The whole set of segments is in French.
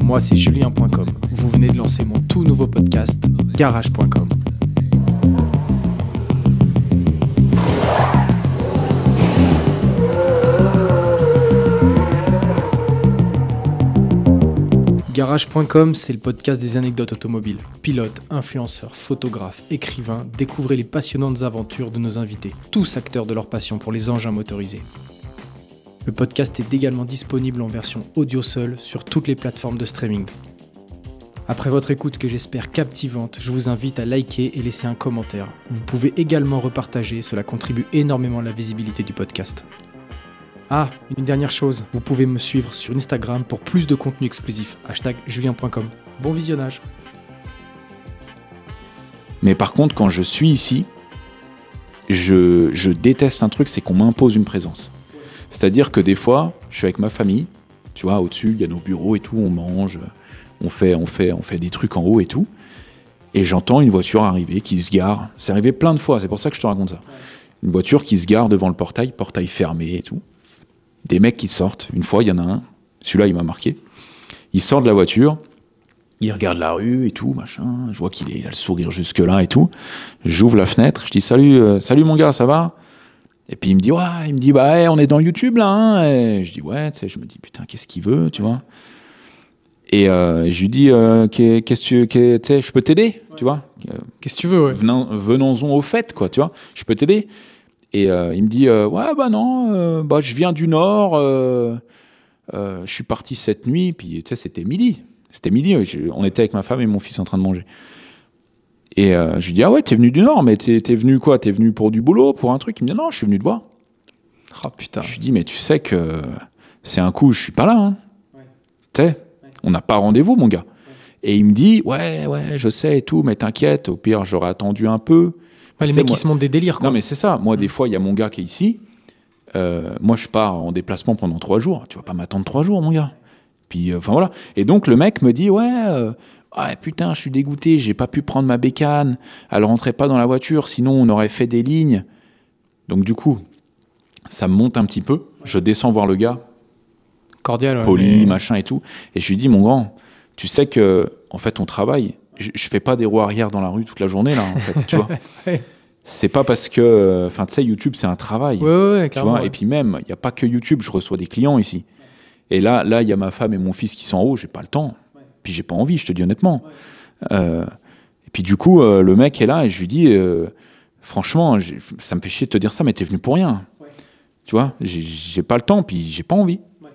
moi c'est Julien.com. Vous venez de lancer mon tout nouveau podcast, Garage.com. Garage.com, c'est le podcast des anecdotes automobiles. Pilotes, influenceurs, photographes, écrivains, découvrez les passionnantes aventures de nos invités, tous acteurs de leur passion pour les engins motorisés. Le podcast est également disponible en version audio seule sur toutes les plateformes de streaming. Après votre écoute que j'espère captivante, je vous invite à liker et laisser un commentaire. Vous pouvez également repartager, cela contribue énormément à la visibilité du podcast. Ah, une dernière chose, vous pouvez me suivre sur Instagram pour plus de contenu exclusif. #Julien.com. Bon visionnage. Mais par contre, quand je suis ici, je déteste un truc, c'est qu'on m'impose une présence. C'est-à-dire que des fois, je suis avec ma famille, tu vois, au-dessus, il y a nos bureaux et tout, on mange, on fait des trucs en haut et tout. Et j'entends une voiture arriver, qui se gare. C'est arrivé plein de fois, c'est pour ça que je te raconte ça. Une voiture qui se gare devant le portail fermé et tout. Des mecs qui sortent. Une fois, il y en a un, celui-là, il m'a marqué. Il sort de la voiture, il regarde la rue et tout, machin. Je vois qu'il a le sourire jusque-là et tout. J'ouvre la fenêtre, je dis salut mon gars, ça va? Et puis il me dit on est dans YouTube là. Hein. Et je dis ouais, tu sais, je me dis putain, qu'est-ce qu'il veut, tu vois? Et je lui dis qu'est-ce que tu sais, je peux t'aider, tu vois? Qu'est-ce que tu veux, ouais. Venons-en au fait, quoi, tu vois? Je peux t'aider? Et il me dit ouais bah non, je viens du Nord, je suis parti cette nuit, puis tu sais c'était midi, on était avec ma femme et mon fils en train de manger. Et je lui dis ah ouais, t'es venu du Nord, mais t'es venu quoi? T'es venu pour du boulot, pour un truc? Il me dit non, je suis venu te voir. Oh putain. Je lui dis mais tu sais que c'est un coup, je suis pas là, hein. Ouais. Tu sais, on n'a pas rendez-vous mon gars. Ouais. Et il me dit ouais je sais et tout, mais t'inquiète, au pire j'aurais attendu un peu. Ouais, les mecs qui se montent des délires, quoi. Non, mais c'est ça. Moi, des fois, il y a mon gars qui est ici. Moi, je pars en déplacement pendant 3 jours. Tu vas pas m'attendre 3 jours, mon gars. Puis, voilà. Et donc, le mec me dit, ouais, putain, je suis dégoûté. J'ai pas pu prendre ma bécane. Elle rentrait pas dans la voiture. Sinon, on aurait fait des lignes. Donc, du coup, ça me monte un petit peu. Je descends voir le gars. Cordial, ouais, poli, machin et tout. Et je lui dis, mon grand, tu sais que, en fait, on travaille. Je fais pas des roues arrière dans la rue toute la journée, là, en fait, tu vois. Ouais. C'est pas parce que... Enfin, tu sais, YouTube, c'est un travail. Ouais, tu vois. Ouais. Et puis même, il n'y a pas que YouTube, je reçois des clients ici. Et là, il y a ma femme et mon fils qui sont en haut, j'ai pas le temps. Ouais. Puis j'ai pas envie, je te dis honnêtement. Ouais. Et puis du coup, le mec est là et je lui dis, franchement, ça me fait chier de te dire ça, mais t'es venu pour rien. Ouais. Tu vois, j'ai pas le temps, puis j'ai pas envie. Ouais.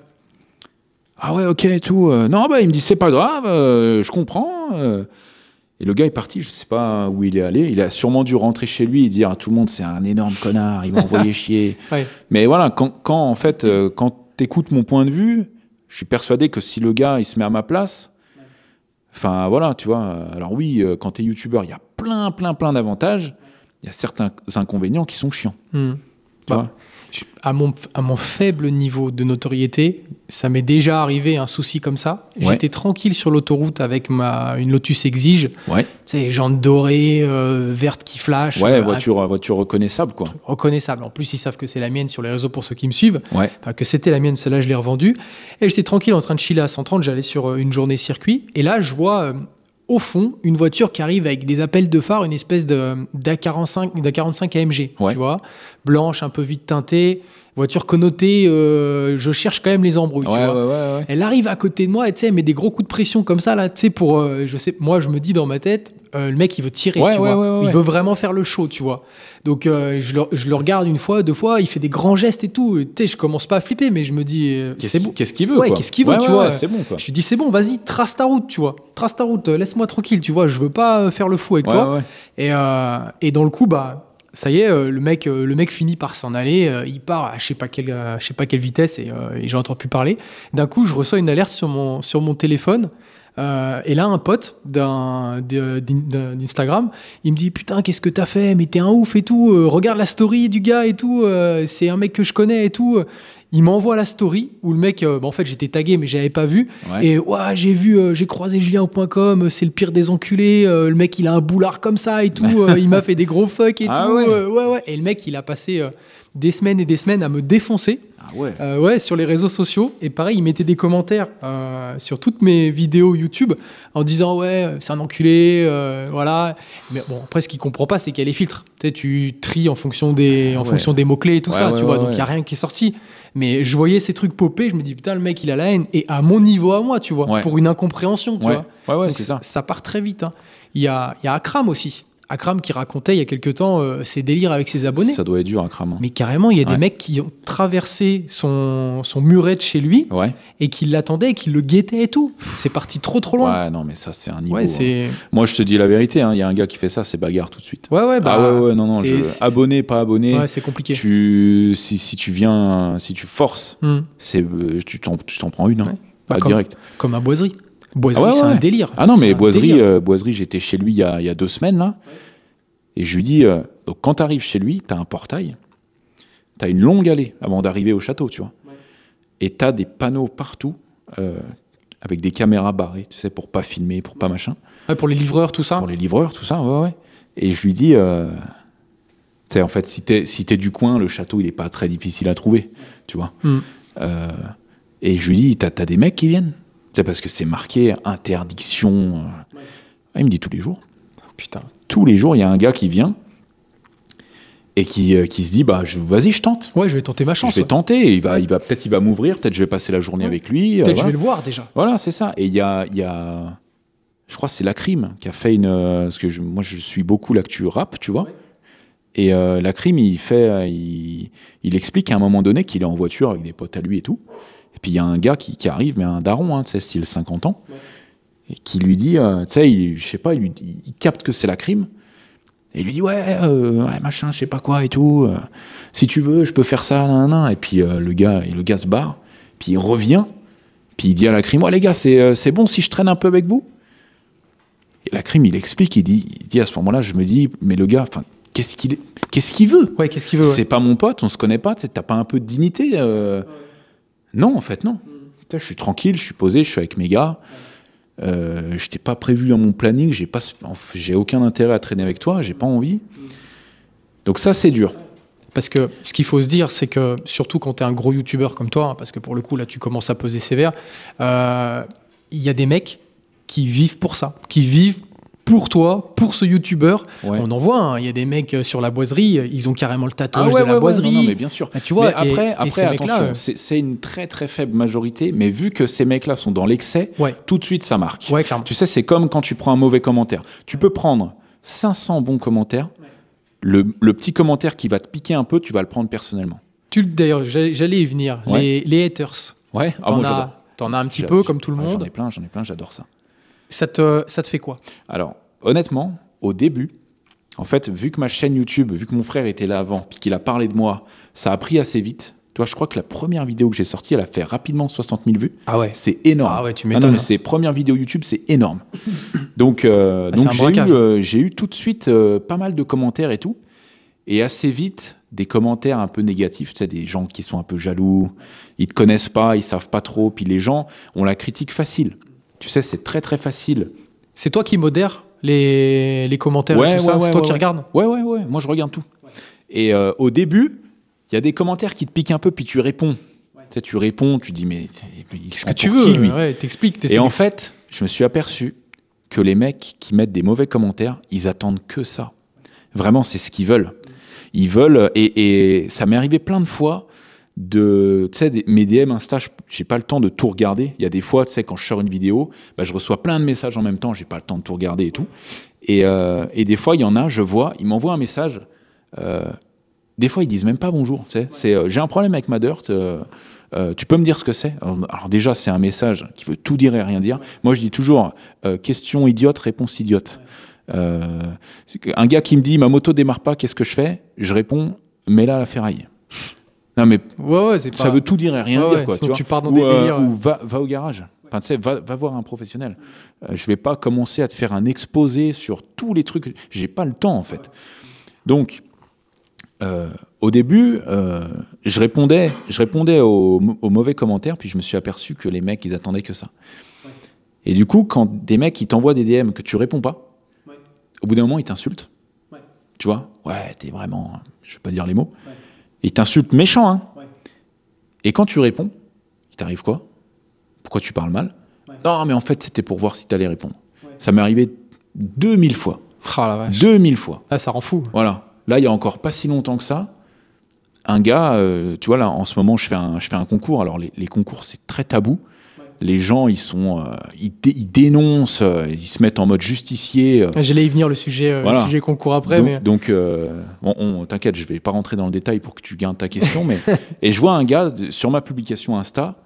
Ah ouais, ok, et tout. Non, il me dit, c'est pas grave, je comprends. Et le gars est parti, je sais pas où il est allé. Il a sûrement dû rentrer chez lui et dire à tout le monde c'est un énorme connard, il m'a envoyé chier. Ouais. Mais voilà, quand t'écoutes mon point de vue, je suis persuadé que si le gars il se met à ma place, enfin voilà, tu vois. Alors oui, quand t'es youtubeur, il y a plein d'avantages. Il y a certains inconvénients qui sont chiants. Tu vois. À mon faible niveau de notoriété, ça m'est déjà arrivé un souci comme ça. Ouais. J'étais tranquille sur l'autoroute avec une Lotus Exige. Ouais. Tu sais, jantes dorées, vertes qui flashent. Ouais, voiture reconnaissable, quoi. Reconnaissable. En plus, ils savent que c'est la mienne sur les réseaux pour ceux qui me suivent. Ouais. Enfin, que c'était la mienne, celle-là, je l'ai revendue. Et j'étais tranquille en train de chiller à 130. J'allais sur une journée circuit. Et là, je vois... au fond, une voiture qui arrive avec des appels de phare, une espèce d'A45 AMG, ouais. Tu vois, blanche, un peu vite teintée, voiture connotée, je cherche quand même les embrouilles, tu vois. Ouais. Elle arrive à côté de moi et tu sais, elle met des gros coups de pression comme ça, là, tu sais, pour, je sais, moi, je me dis dans ma tête, le mec, il veut tirer, tu vois. Il veut vraiment faire le show, tu vois. Donc, je le regarde une fois, 2 fois, il fait des grands gestes et tout. Tu sais, je commence pas à flipper, mais je me dis, c'est bon. Qu'est-ce qu'il veut, quoi. Qu'est-ce qu'il veut, tu vois. C'est bon, quoi. Je lui dis, c'est bon, vas-y, trace ta route, tu vois. Trace ta route, laisse-moi tranquille, tu vois. Je veux pas faire le fou avec toi. Ouais. Et dans le coup, ça y est, le mec finit par s'en aller. Il part à je sais pas quelle vitesse et j'entends plus parler. D'un coup, je reçois une alerte sur mon téléphone. Et là, un pote d'Instagram, il me dit putain, qu'est-ce que t'as fait? Mais t'es un ouf et tout. Regarde la story du gars et tout. C'est un mec que je connais et tout. Il m'envoie la story où le mec, en fait, j'étais tagué, mais j'avais pas vu. Ouais. Et j'ai croisé Julien au .com, c'est le pire des enculés. Le mec, il a un boulard comme ça et tout. Il m'a fait des gros fuck et tout. Ouais. Et le mec, il a passé des semaines et des semaines à me défoncer. Ah ouais. Sur les réseaux sociaux. Et pareil, il mettait des commentaires sur toutes mes vidéos YouTube en disant ouais, c'est un enculé, voilà. Mais bon, après, ce qu'il comprend pas, c'est qu'il y a les filtres. Tu sais, tu tries en fonction des mots-clés et tout ça, tu vois. Donc, il n'y a rien qui est sorti. Mais je voyais ces trucs popper, je me dis putain, le mec, il a la haine. Et à mon niveau à moi, tu vois, pour une incompréhension, tu vois. Ouais, donc, c'est ça. Ça part très vite. Hein. Il y a Akram aussi. Akram qui racontait il y a quelques temps ses délires avec ses abonnés. Ça doit être dur, Akram. Mais carrément, il y a des mecs qui ont traversé son muret de chez lui et qui l'attendaient et qui le guettaient et tout. C'est parti trop loin. Ouais, non, mais ça, c'est un niveau. Ouais, Moi, je te dis la vérité, il y a un gars qui fait ça, c'est bagarre tout de suite. Non. Abonné, pas abonné. Ouais, c'est compliqué. Si tu forces, tu t'en prends une. Direct. Comme à Boiserie. Boiserie, c'est un délire. Ah non, mais Boiserie, j'étais chez lui il y a 2 semaines, là. Et je lui dis, donc quand tu arrives chez lui, tu as un portail, tu as une longue allée avant d'arriver au château, tu vois. Ouais. Et tu as des panneaux partout, avec des caméras barrées, tu sais, pour pas filmer, pour pas machin. Ouais, pour les livreurs, tout ça. Pour les livreurs, tout ça, ouais. Et je lui dis, tu sais, en fait, si t'es du coin, le château, il est pas très difficile à trouver, tu vois. Et je lui dis, t'as des mecs qui viennent. C'est parce que c'est marqué interdiction. Il me dit tous les jours. Putain. Tous les jours, il y a un gars qui vient et qui se dit vas-y, je tente. Ouais, je vais tenter ma chance. Je vais tenter. Il va m'ouvrir. Peut-être je vais passer la journée avec lui. Peut-être je vais le voir déjà. Voilà, c'est ça. Et il y a je crois que c'est Lacrim qui a fait parce que moi je suis beaucoup l'actu rap, tu vois. Ouais. Et Lacrim, il explique à un moment donné qu'il est en voiture avec des potes à lui et tout. Et puis il y a un gars qui arrive, mais un daron, tu sais, style 50 ans, et qui lui dit, tu sais, je sais pas, il capte que c'est Lacrim, et il lui dit ouais, machin, je sais pas quoi et tout, si tu veux, je peux faire ça, nan. Et puis le gars se barre, puis il revient, puis il dit à Lacrim, les gars, c'est bon si je traîne un peu avec vous. Et Lacrim, il explique, il dit à ce moment-là, je me dis, mais le gars, enfin, qu'est-ce qu'il veut? Ouais, qu'est-ce qu'il veut? C'est pas mon pote, on se connaît pas, t'as pas un peu de dignité? Non, en fait, non. Je suis tranquille, je suis posé, je suis avec mes gars. Je t'ai pas prévu dans mon planning, j'ai aucun intérêt à traîner avec toi, j'ai pas envie. Donc ça, c'est dur. Parce que ce qu'il faut se dire, c'est que surtout quand tu es un gros youtubeur comme toi, parce que pour le coup, là, tu commences à peser sévère, il y a des mecs qui vivent pour ça, qui vivent pour toi, pour ce youtubeur. Ouais. On en voit, il y a des mecs sur la boiserie, ils ont carrément le tatouage de la boiserie. Non, mais bien sûr. Tu vois, mais après attention, c'est une très très faible majorité, mais vu que ces mecs-là sont dans l'excès, tout de suite ça marque. Ouais, clairement. Tu sais, c'est comme quand tu prends un mauvais commentaire. Tu peux prendre 500 bons commentaires, le petit commentaire qui va te piquer un peu, tu vas le prendre personnellement. D'ailleurs, j'allais y venir. Les haters. Ouais. T'en as un petit peu, comme tout le monde. J'en ai plein, j'adore ça. Ça te fait quoi? Alors, honnêtement, au début, en fait, vu que ma chaîne YouTube, vu que mon frère était là avant, puis qu'il a parlé de moi, ça a pris assez vite. Toi, je crois que la première vidéo que j'ai sortie, elle a fait rapidement 60 000 vues. Ah ouais. C'est énorme. Ah ouais, tu m'étonnes. Non, mais ces premières vidéos YouTube, c'est énorme. Donc j'ai eu tout de suite pas mal de commentaires et tout. Et assez vite, des commentaires un peu négatifs. Tu sais, des gens qui sont un peu jaloux, ils te connaissent pas, ils savent pas trop. Puis les gens ont la critique facile. Tu sais, c'est très très facile. C'est toi qui modères les commentaires et tout ça? C'est toi qui regardes? Ouais. Moi, je regarde tout. Ouais. Et au début, il y a des commentaires qui te piquent un peu, puis tu réponds. Ouais. Tu sais, tu réponds, tu dis, mais qu'est-ce que tu veux, lui? Ouais, t'expliques. Et en fait, je me suis aperçu que les mecs qui mettent des mauvais commentaires, ils attendent que ça. Vraiment, c'est ce qu'ils veulent. Ils veulent, et ça m'est arrivé plein de fois, tu sais, mes DM Insta, j'ai pas le temps de tout regarder. Il y a des fois, tu sais, quand je sors une vidéo, je reçois plein de messages en même temps, j'ai pas le temps de tout regarder et tout. Et des fois, il y en a, je vois, ils m'envoient un message. Des fois, ils disent même pas bonjour. Tu sais, j'ai un problème avec ma dirt. Tu peux me dire ce que c'est? Alors déjà, c'est un message qui veut tout dire et rien dire. Moi, je dis toujours question idiote, réponse idiote. Un gars qui me dit ma moto démarre pas, qu'est-ce que je fais? Je réponds mets-la à la ferraille. Non mais ça veut tout dire et rien dire, quoi. Tu pars dans des délires. Ou va au garage. Enfin, tu sais, va voir un professionnel. Je vais pas commencer à te faire un exposé sur tous les trucs. J'ai pas le temps, en fait. Donc au début, je répondais aux mauvais commentaires, puis je me suis aperçu que les mecs, ils attendaient que ça. Ouais. Et du coup, quand des mecs, ils t'envoient des DM que tu réponds pas, ouais. Au bout d'un moment, ils t'insultent. Ouais. Tu vois? Ouais, t'es vraiment... Je vais pas dire les mots. Ouais. Ils t'insultent méchant, hein. Ouais. Et quand tu réponds, il t'arrive quoi? Pourquoi tu parles mal? Ouais. Non, mais en fait, c'était pour voir si t'allais répondre. Ouais. Ça m'est arrivé 2000 fois. Oh la vache. 2000 fois. Ah, ça rend fou. Voilà. Là, il y a encore pas si longtemps que ça, un gars, tu vois, là, en ce moment, je fais un concours. Alors, les concours, c'est très tabou. Ouais. Les gens, ils dénoncent, ils se mettent en mode justicier. J'allais y venir, le sujet concours après. Donc, t'inquiète, je vais pas rentrer dans le détail pour que tu gardes ta question. Mais et je vois un gars sur ma publication Insta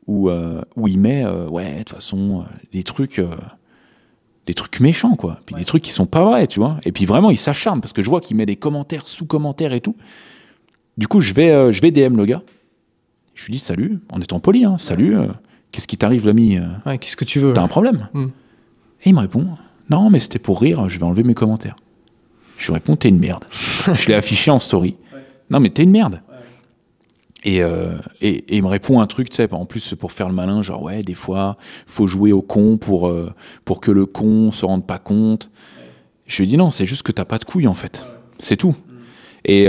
où il met, ouais, de toute façon, des trucs méchants, quoi. Puis ouais. Des trucs qui sont pas vrais, tu vois. Et puis vraiment, il s'acharne parce que je vois qu'il met des commentaires, sous-commentaires et tout. Du coup, je vais DM le gars. Je lui dis salut, en étant poli, hein, salut, qu'est-ce qui t'arrive, l'ami? Ouais, qu'est-ce que tu veux? T'as un problème? Et il me répond, non, mais c'était pour rire, je vais enlever mes commentaires. Je lui réponds, t'es une merde. Je l'ai affiché en story. Ouais. Non, mais t'es une merde. Ouais. Et il me répond un truc, tu sais, en plus pour faire le malin, genre ouais, des fois, faut jouer au con pour que le con se rende pas compte. Ouais. Je lui dis non, c'est juste que t'as pas de couilles en fait. Ouais. C'est tout. Et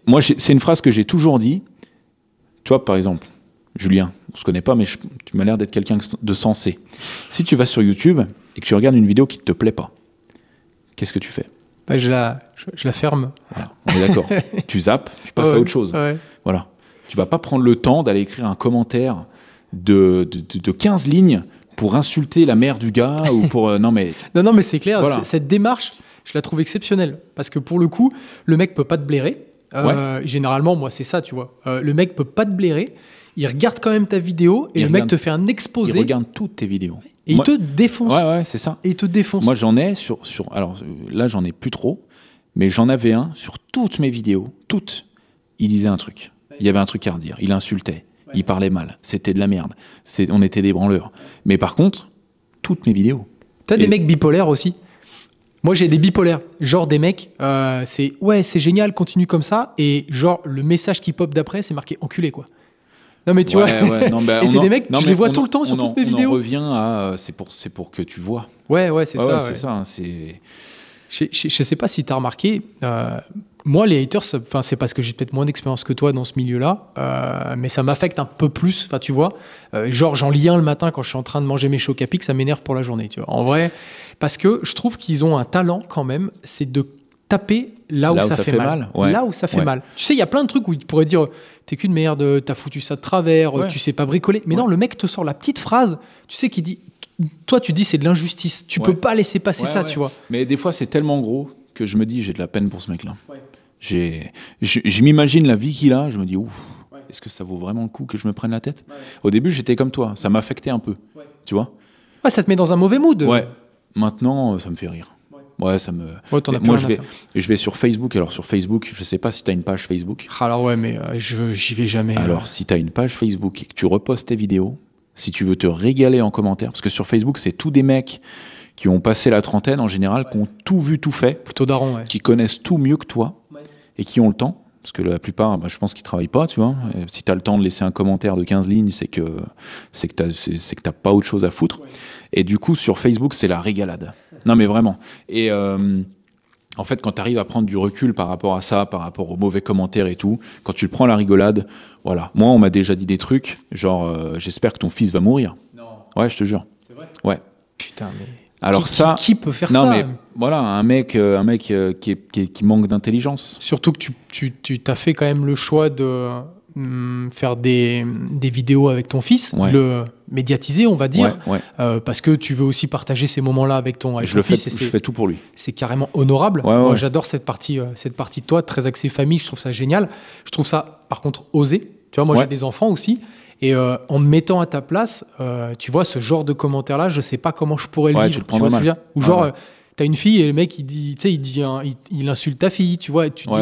moi, c'est une phrase que j'ai toujours dit. Toi, par exemple, Julien, on se connaît pas, mais tu m'as l'air d'être quelqu'un de sensé. Si tu vas sur YouTube et que tu regardes une vidéo qui te plaît pas, qu'est-ce que tu fais? Bah, je la ferme. Voilà, on est d'accord. Tu zappes, tu passes à autre chose. Ouais. Voilà. Tu vas pas prendre le temps d'aller écrire un commentaire de 15 lignes pour insulter la mère du gars ou pour... non, mais c'est clair. Voilà. Cette démarche, je la trouve exceptionnelle. Parce que pour le coup, le mec peut pas te blairer. Ouais. Généralement, moi, c'est ça, tu vois. Le mec peut pas te blairer. Il regarde quand même ta vidéo et le mec te fait un exposé. Il regarde toutes tes vidéos. Et il te défonce. Ouais, c'est ça. Et il te défonce. Moi, j'en ai alors là, j'en ai plus trop, mais j'en avais un sur toutes mes vidéos. Toutes. Il disait un truc. Il y avait un truc à redire. Il insultait. Ouais. Il parlait mal. C'était de la merde. On était des branleurs. Mais par contre, toutes mes vidéos. T'as des mecs bipolaires aussi? Moi, j'ai des bipolaires. Genre des mecs, c'est génial, continue comme ça. Et genre, le message qui pop d'après, c'est marqué enculé, quoi. Non, mais tu vois. Ouais, non, bah, et c'est des mecs, je les vois tout le temps sur toutes mes vidéos. On revient à. C'est pour que tu vois. Ouais, c'est ça. Ouais, c'est ça. Hein, je sais pas si tu as remarqué. Moi, les haters, c'est parce que j'ai peut-être moins d'expérience que toi dans ce milieu-là, mais ça m'affecte un peu plus. Enfin, tu vois, genre j'en lis un le matin quand je suis en train de manger mes chocs à pic, ça m'énerve pour la journée. Tu vois, en vrai, parce que je trouve qu'ils ont un talent quand même, c'est de taper là où ça fait mal. Ouais. Là où ça fait mal. Tu sais, il y a plein de trucs où ils pourraient dire t'es qu'une merde, t'as foutu ça de travers, tu sais pas bricoler. Mais non, le mec te sort la petite phrase, tu sais, qui dit toi, tu dis c'est de l'injustice. Tu peux pas laisser passer ça, tu vois. Mais des fois, c'est tellement gros que je me dis j'ai de la peine pour ce mec-là. Ouais. Je m'imagine la vie qu'il a, je me dis ouf, est-ce que ça vaut vraiment le coup que je me prenne la tête? Au début, j'étais comme toi, ça m'affectait un peu, tu vois. Ouais, ça te met dans un mauvais mood. Ouais. Maintenant, ça me fait rire. Ouais, ça me. Moi, je vais sur Facebook. Alors sur Facebook, je sais pas si tu as une page Facebook. Alors ouais, mais j'y vais jamais. Alors si tu as une page Facebook et que tu repostes tes vidéos, si tu veux te régaler en commentaire, parce que sur Facebook, c'est tous des mecs qui ont passé la trentaine en général, qui ont tout vu, tout fait, plutôt daron, qui connaissent tout mieux que toi et qui ont le temps. Parce que la plupart, je pense qu'ils travaillent pas, tu vois. Et si tu as le temps de laisser un commentaire de 15 lignes, c'est que t'as pas autre chose à foutre. Ouais. Et du coup, sur Facebook, c'est la régalade. Non, mais vraiment. Et en fait, quand tu arrives à prendre du recul par rapport à ça, par rapport aux mauvais commentaires et tout, quand tu le prends la rigolade, voilà. Moi, on m'a déjà dit des trucs, genre, j'espère que ton fils va mourir. Non. Ouais, je te jure. C'est vrai? Ouais. Putain, mais... Alors qui peut faire ça? Non, mais voilà, un mec qui manque d'intelligence. Surtout que tu t'as fait quand même le choix de faire des vidéos avec ton fils, le médiatiser, on va dire, parce que tu veux aussi partager ces moments-là avec ton fils. Je fais tout pour lui. C'est carrément honorable. Moi, j'adore cette partie de toi, très axée famille. Je trouve ça génial. Je trouve ça, par contre, osé. Tu vois, moi, j'ai des enfants aussi. Et en me mettant à ta place, tu vois, ce genre de commentaire-là, je sais pas comment je pourrais le vivre. Tu vois ce que je veux dire? Ou genre, t'as une fille et le mec, il insulte ta fille, tu vois, et tu dis,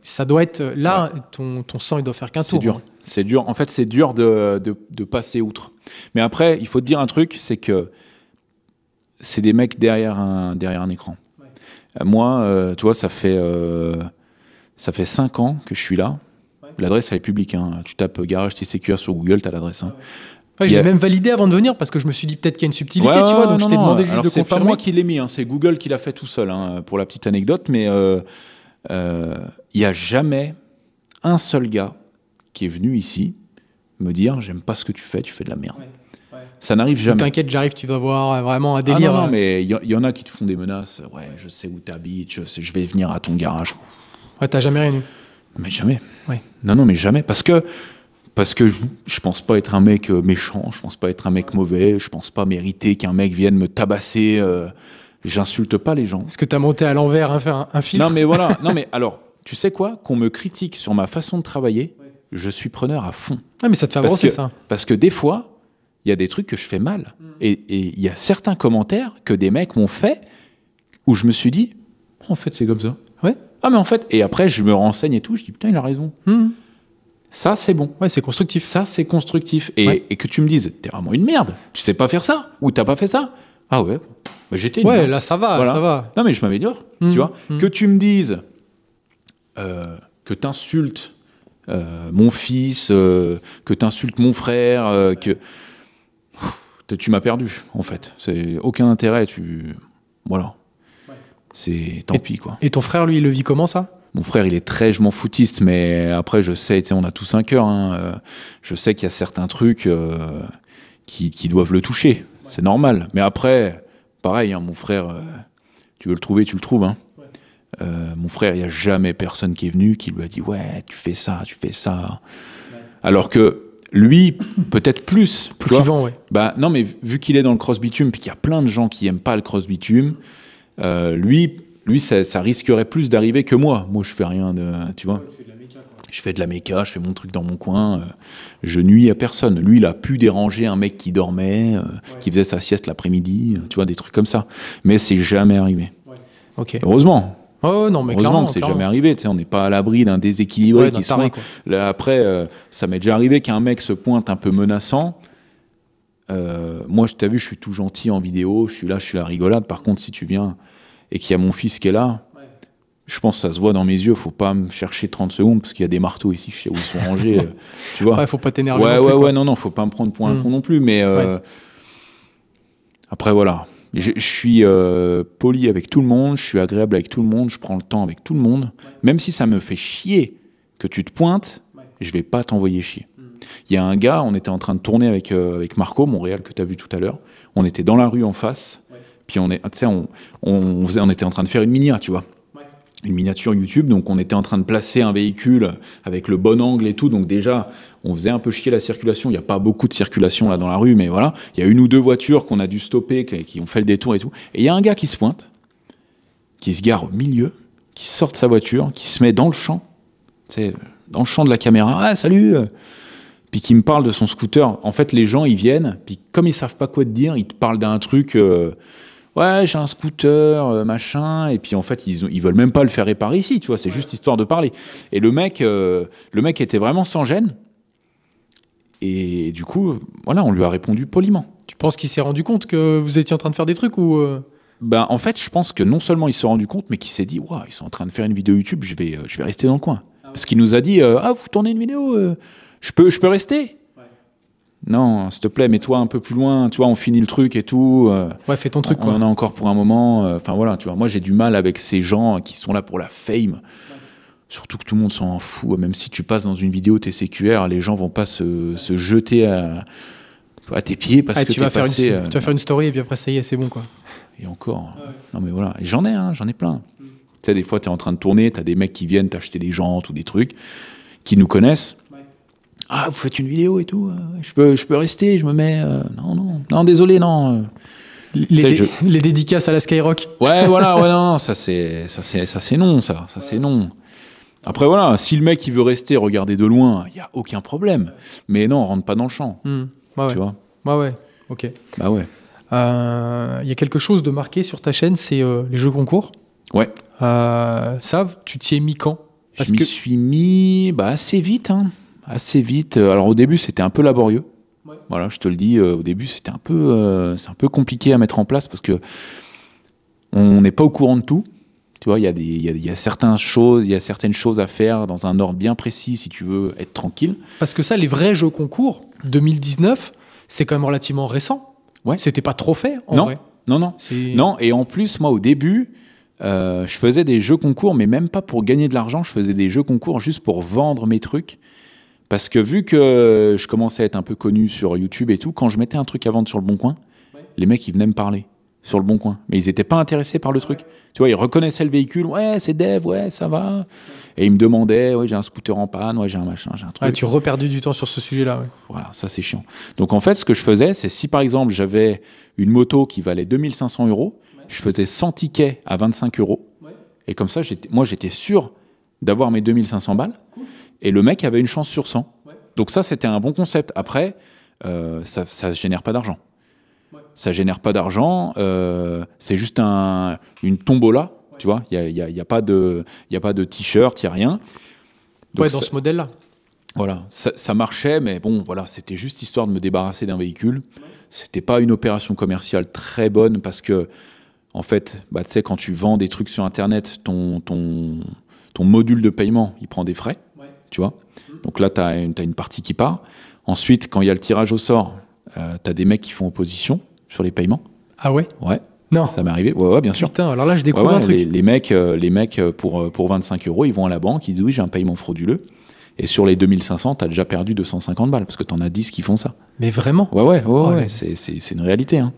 ça doit être là, ton sang, il doit faire qu'un tour. C'est dur. C'est dur. En fait, c'est dur de passer outre. Mais après, il faut te dire un truc, c'est que c'est des mecs derrière un écran. Ouais. Moi, tu vois, ça fait Ça fait 5 ans que je suis là. L'adresse, elle est publique. Hein. Tu tapes garage TCQA sur Google, tu as l'adresse. Hein. Ouais, je l'ai même validé avant de venir parce que je me suis dit peut-être qu'il y a une subtilité, tu vois. Donc je t'ai demandé juste de confirmer. C'est pas moi qui l'ai mis, hein. C'est Google qui l'a fait tout seul, hein, pour la petite anecdote. Mais il n'y a jamais un seul gars qui est venu ici me dire j'aime pas ce que tu fais de la merde. Ça n'arrive jamais. T'inquiète, j'arrive, tu vas voir vraiment un délire. Non, mais il y en a qui te font des menaces. Ouais, je sais où t'habites, je vais venir à ton garage. Ouais, t'as jamais rien eu. Mais jamais. Ouais. Non, mais jamais. Parce que je pense pas être un mec méchant, je pense pas être un mec mauvais, je pense pas mériter qu'un mec vienne me tabasser. J'insulte pas les gens. Est-ce que t'as monté à l'envers, un filtre? Non, mais voilà. Non, mais alors, tu sais quoi? Qu'on me critique sur ma façon de travailler, je suis preneur à fond. Ah, mais ça te fait avancer, ça. Parce que des fois, il y a des trucs que je fais mal. Et il y a certains commentaires que des mecs m'ont fait où je me suis dit, en fait, c'est comme ça. Ouais. Ah, mais en fait, et après, je me renseigne et tout, je dis, putain, il a raison. Ça, c'est bon. Ouais, c'est constructif. Ça, c'est constructif. Et que tu me dises, t'es vraiment une merde, tu sais pas faire ça, ou t'as pas fait ça. Ah ouais, bah, j'étais une merde. Là, ça va, voilà. Ça va. Non, mais je m'améliore, tu vois. Que tu me dises que t'insultes mon fils, que t'insultes mon frère, que... Tu m'as perdu, en fait. C'est aucun intérêt, Voilà. C'est tant pis, quoi. Et ton frère, lui, il le vit comment, ça? Mon frère, il est très je m'en foutiste, mais après, je sais, on a tous un cœur. Hein, je sais qu'il y a certains trucs qui doivent le toucher. C'est normal. Mais après, pareil, hein, mon frère, tu veux le trouver, tu le trouves. Hein. Mon frère, il n'y a jamais personne qui est venu qui lui a dit « Ouais, tu fais ça, tu fais ça. » Alors que lui, peut-être plus. Plus vivant, ouais. Bah, non, mais vu qu'il est dans le cross-bitume, puis qu'il y a plein de gens qui n'aiment pas le cross-bitume, lui ça risquerait plus d'arriver que moi. Moi, je fais rien de... Tu vois, je fais de la méca, je fais mon truc dans mon coin. Je nuis à personne. Lui, il a pu déranger un mec qui dormait, qui faisait sa sieste l'après-midi, tu vois, des trucs comme ça. Mais c'est jamais arrivé. Okay. Heureusement. Oh non, mais heureusement que c'est jamais arrivé. On n'est pas à l'abri d'un déséquilibré qui soit... Là, après, ça m'est déjà arrivé qu'un mec se pointe un peu menaçant. Moi, t'as vu, je suis tout gentil en vidéo, je suis la rigolade. Par contre, si tu viens et qu'il y a mon fils qui est là, je pense que ça se voit dans mes yeux. Faut pas me chercher 30 secondes parce qu'il y a des marteaux ici, je sais où ils sont rangés. Tu vois. Ouais, faut pas t'énerver. Non, faut pas me prendre pour un con non plus. Mais après, voilà. Je suis poli avec tout le monde, je suis agréable avec tout le monde, je prends le temps avec tout le monde. Même si ça me fait chier que tu te pointes, je vais pas t'envoyer chier. Il y a un gars, on était en train de tourner avec Marco, Montréal, que tu as vu tout à l'heure. On était dans la rue en face, puis on était en train de faire une miniature, tu vois. Une miniature YouTube, donc on était en train de placer un véhicule avec le bon angle et tout, donc déjà on faisait un peu chier la circulation. Il n'y a pas beaucoup de circulation là dans la rue, mais voilà, il y a une ou deux voitures qu'on a dû stopper, qui ont fait le détour et tout, et il y a un gars qui se pointe, qui se gare au milieu, qui sort de sa voiture, qui se met dans le champ, dans le champ de la caméra, ah salut, puis qui me parle de son scooter. En fait, les gens ils viennent, puis comme ils savent pas quoi te dire, ils te parlent d'un truc... ouais, j'ai un scooter, machin, et puis en fait, ils veulent même pas le faire réparer ici, tu vois, c'est juste histoire de parler. Et le mec était vraiment sans gêne, et du coup, voilà, on lui a répondu poliment. Tu penses qu'il s'est rendu compte que vous étiez en train de faire des trucs ou Ben, en fait, je pense que non seulement il s'est rendu compte, mais qu'il s'est dit, waouh, ils sont en train de faire une vidéo YouTube, je vais rester dans le coin. Parce qu'il nous a dit, ah, vous tournez une vidéo, je peux rester. Non, s'il te plaît, mets-toi un peu plus loin, tu vois, on finit le truc et tout. Ouais, fais ton truc, quoi. On en a encore pour un moment. Enfin, voilà, tu vois, moi, j'ai du mal avec ces gens qui sont là pour la fame. Surtout que tout le monde s'en fout. Même si tu passes dans une vidéo TCQR, les gens vont pas se jeter à tes pieds parce que tu vas faire une story et puis après, ça y est, c'est bon, quoi. Et encore. Non, mais voilà. Et j'en ai plein. Tu sais, des fois, tu es en train de tourner, tu as des mecs qui viennent t'acheter des jantes ou des trucs, qui nous connaissent. Ah, vous faites une vidéo et tout, je peux rester, je me mets... non, désolé, non. Les dédicaces à la Skyrock. Ouais, voilà, non, ça c'est non, ça c'est non. Après, voilà, si le mec il veut rester, regarder de loin, il n'y a aucun problème. Mais non, on rentre pas dans le champ, tu vois. Ouais, ok. Bah ouais. Il y a quelque chose de marqué sur ta chaîne, c'est les jeux concours. Ouais. Ça, tu t'y es mis quand? Je m'y suis mis assez vite, hein. Assez vite. Alors au début, c'était un peu laborieux. Ouais. Voilà, je te le dis. Au début, c'est un peu compliqué à mettre en place parce que on n'est pas au courant de tout. Tu vois, il y a certaines choses à faire dans un ordre bien précis si tu veux être tranquille. Parce que ça, les vrais jeux concours, 2019, c'est quand même relativement récent. Ouais. C'était pas trop fait, en vrai. Non, et en plus, moi, au début, je faisais des jeux concours, mais même pas pour gagner de l'argent, je faisais des jeux concours juste pour vendre mes trucs. Parce que vu que je commençais à être un peu connu sur YouTube et tout, quand je mettais un truc à vendre sur le Bon Coin, les mecs, ils venaient me parler sur le Bon Coin. Mais ils n'étaient pas intéressés par le truc. Tu vois, ils reconnaissaient le véhicule. Ouais, c'est Dev, ouais, ça va. Et ils me demandaient, ouais, j'ai un scooter en panne, ouais, j'ai un machin, j'ai un truc. Ah, tu reperdu du temps sur ce sujet-là. Ouais. Voilà, ça, c'est chiant. Donc, en fait, ce que je faisais, c'est si, par exemple, j'avais une moto qui valait 2500 €, je faisais 100 tickets à 25 €. Et comme ça, moi, j'étais sûr d'avoir mes 2500 balles. Et le mec avait une chance sur 100. Donc ça, c'était un bon concept. Après, ça ne génère pas d'argent. Ça génère pas d'argent. C'est juste une tombola, tu vois. Il y a pas de t-shirt, il n'y a rien. Donc dans ce modèle-là. Voilà, ça marchait, mais bon, voilà, c'était juste histoire de me débarrasser d'un véhicule. C'était pas une opération commerciale très bonne parce que, en fait, tu sais, quand tu vends des trucs sur Internet, ton module de paiement, il prend des frais, tu vois. Donc là, tu as une partie qui part. Ensuite, quand il y a le tirage au sort, tu as des mecs qui font opposition sur les paiements. Ah ouais? Ouais. Non. Ça m'est arrivé. Ouais, bien sûr. Putain, alors là, je découvre un truc. Les mecs pour 25 €, ils vont à la banque, ils disent oui, j'ai un paiement frauduleux. Et sur les 2500, tu as déjà perdu 250 balles parce que tu en as 10 qui font ça. Mais vraiment? Ouais. C'est une réalité. Hein.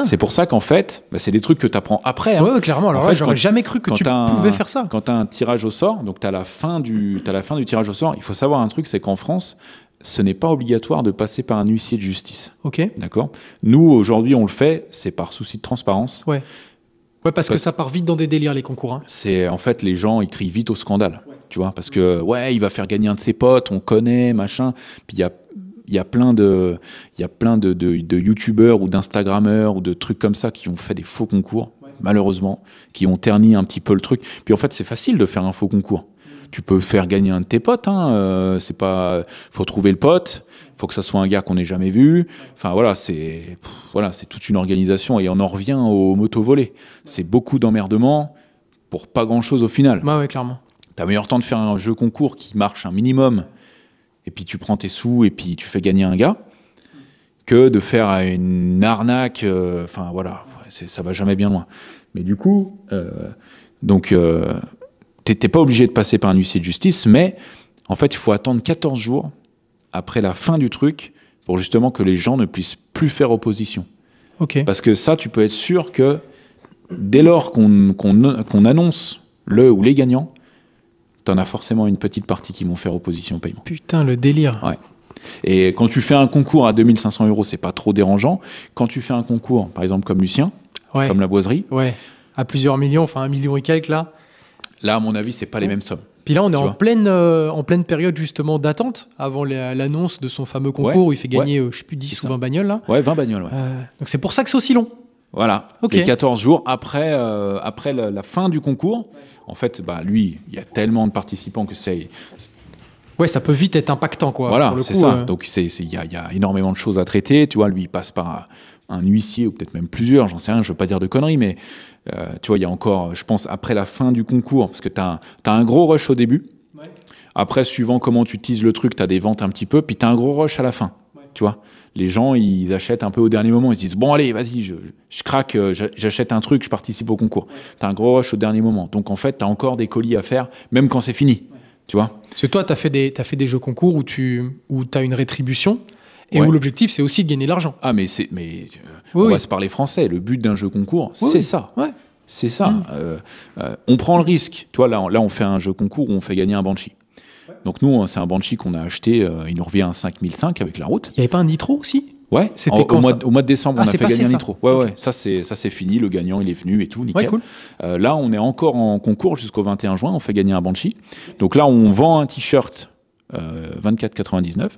C'est pour ça qu'en fait, c'est des trucs que tu apprends après. Hein. Ouais, clairement. Alors là, j'aurais jamais cru que tu pouvais faire ça. Quand tu as un tirage au sort, donc tu as la fin du tirage au sort, il faut savoir un truc, c'est qu'en France, ce n'est pas obligatoire de passer par un huissier de justice. Ok. D'accord. Nous, aujourd'hui, on le fait, c'est par souci de transparence. Ouais. Ouais, parce que ça part vite dans des délires, les concours. Hein. C'est, en fait, les gens, ils crient vite au scandale. Tu vois, parce que, il va faire gagner un de ses potes, on connaît, machin. Puis il y a plein de youtubeurs ou d'instagrammeurs ou de trucs comme ça qui ont fait des faux concours, malheureusement, qui ont terni un petit peu le truc. Puis en fait, c'est facile de faire un faux concours. Tu peux faire gagner un de tes potes, hein, c'est pas, faut trouver le pote, faut que ça soit un gars qu'on n'ait jamais vu. Enfin voilà, c'est toute une organisation et on en revient aux motos volées. C'est beaucoup d'emmerdements pour pas grand chose au final. Ouais, clairement. T'as meilleur temps de faire un jeu concours qui marche un minimum et puis tu prends tes sous et puis tu fais gagner un gars que de faire une arnaque. Enfin voilà, ça va jamais bien loin. Mais du coup, t'es pas obligé de passer par un huissier de justice, mais en fait, il faut attendre 14 jours après la fin du truc pour justement que les gens ne puissent plus faire opposition. Okay. Parce que ça, tu peux être sûr que dès lors qu'on annonce le ou les gagnants, t'en as forcément une petite partie qui vont faire opposition au paiement. Putain, le délire. Ouais. Et quand tu fais un concours à 2500 €, c'est pas trop dérangeant. Quand tu fais un concours, par exemple comme Lucien, comme la Boiserie, à plusieurs millions, enfin 1 million et quelques là. Là, à mon avis, c'est pas les mêmes sommes. Puis là, on est en pleine période justement d'attente avant l'annonce de son fameux concours où il fait gagner, je sais plus, 10 ou 20 bagnoles. Là. Ouais, 20 bagnoles, ouais. Donc c'est pour ça que c'est aussi long. Voilà, les 14 jours après la fin du concours. En fait, lui, il y a tellement de participants que c'est... Ouais, ça peut vite être impactant, quoi. Voilà, c'est ça. Donc, il y a énormément de choses à traiter. Tu vois, lui, il passe par un huissier, ou peut-être même plusieurs, j'en sais rien, je veux pas dire de conneries, mais tu vois, il y a encore, je pense, après la fin du concours, parce que tu as un gros rush au début. Ouais. Après, suivant comment tu utilises le truc, tu as des ventes un petit peu, puis tu as un gros rush à la fin. Ouais. Tu vois, les gens, ils achètent un peu au dernier moment. Ils se disent, bon, allez, vas-y, je craque, j'achète un truc, je participe au concours. Ouais. Tu as un gros rush au dernier moment. Donc, en fait, tu as encore des colis à faire, même quand c'est fini. Ouais. Tu vois ? Parce que toi, tu as fait des jeux concours où tu as une rétribution et où l'objectif, c'est aussi de gagner de l'argent. Ah, on va se parler français. Le but d'un jeu concours, c'est ça. Ouais. C'est ça. On prend le risque. Tu vois, là, on fait un jeu concours où on fait gagner un Banshee. Ouais. Donc, nous, c'est un Banshee qu'on a acheté. Il nous revient à 5005 avec la route. Il n'y avait pas un Nitro aussi ? Ouais, c'était au mois de décembre, on a fait gagner un Nitro. Ouais, ça c'est fini, le gagnant il est venu et tout, nickel. Ouais, cool. Là, on est encore en concours jusqu'au 21 juin, on fait gagner un Banshee. Donc là, on vend un t-shirt 24,99. Ouais.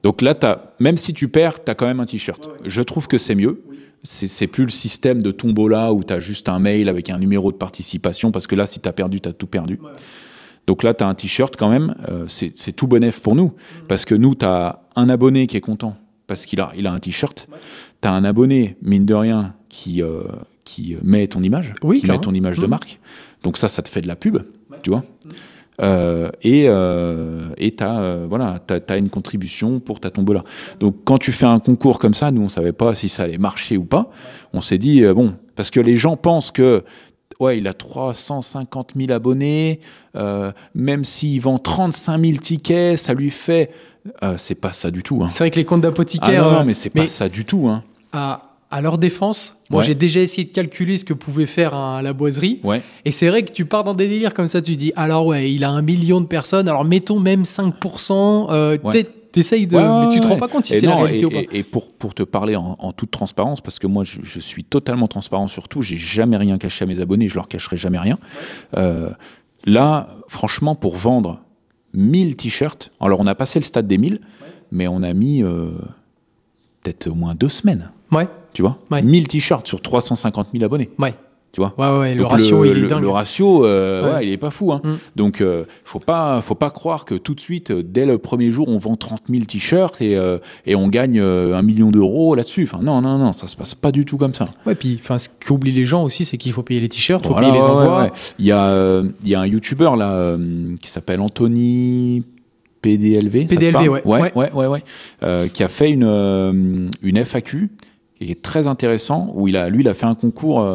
Donc là, même si tu perds, tu as quand même un t-shirt. Ouais. Je trouve que c'est mieux. Oui. C'est plus le système de tombola où tu as juste un mail avec un numéro de participation, parce que là, si tu as perdu, tu as tout perdu. Ouais. Donc là, tu as un t-shirt quand même, c'est tout bénef pour nous, parce que nous, tu as un abonné qui est content, parce qu'il a un t-shirt. Ouais. Tu as un abonné, mine de rien, qui met ton image, oui, qui met ton image de marque. Donc ça te fait de la pub, tu vois. Et t'as une contribution pour ta tombola. Donc quand tu fais un concours comme ça, nous on savait pas si ça allait marcher ou pas. On s'est dit bon, parce que les gens pensent que il a 350 000 abonnés, même s'il vend 35 000 tickets, ça lui fait. C'est pas ça du tout. Hein. C'est vrai que les comptes d'apothicaires. Non, mais c'est pas ça du tout. Hein. À leur défense, moi j'ai déjà essayé de calculer ce que pouvait faire la boiserie. Ouais. Et c'est vrai que tu pars dans des délires comme ça, tu dis alors il a 1 million de personnes, alors mettons même 5%, t'essayes de. Mais tu te rends pas compte si c'est la réalité ou pas. Et pour te parler en toute transparence, parce que moi je suis totalement transparent sur tout, j'ai jamais rien caché à mes abonnés, je leur cacherai jamais rien. Là, franchement, pour vendre 1000 t-shirts, alors on a passé le stade des 1000, mais on a mis peut-être au moins 2 semaines. Ouais. Tu vois, 1000 t-shirts sur 350 000 abonnés. Ouais. Tu vois. Ouais, le ratio, il est dingue. Le ratio, il est pas fou. Hein. Donc, faut pas croire que tout de suite, dès le premier jour, on vend 30 000 t-shirts et on gagne 1 million d'euros là-dessus. Enfin, non, ça se passe pas du tout comme ça. Ouais, puis, ce qu'oublient les gens aussi, c'est qu'il faut payer les t-shirts, il faut payer les envois. Il y a un YouTuber là qui s'appelle Anthony PDLV. PDLV, qui a fait une FAQ qui est très intéressant, où il a fait un concours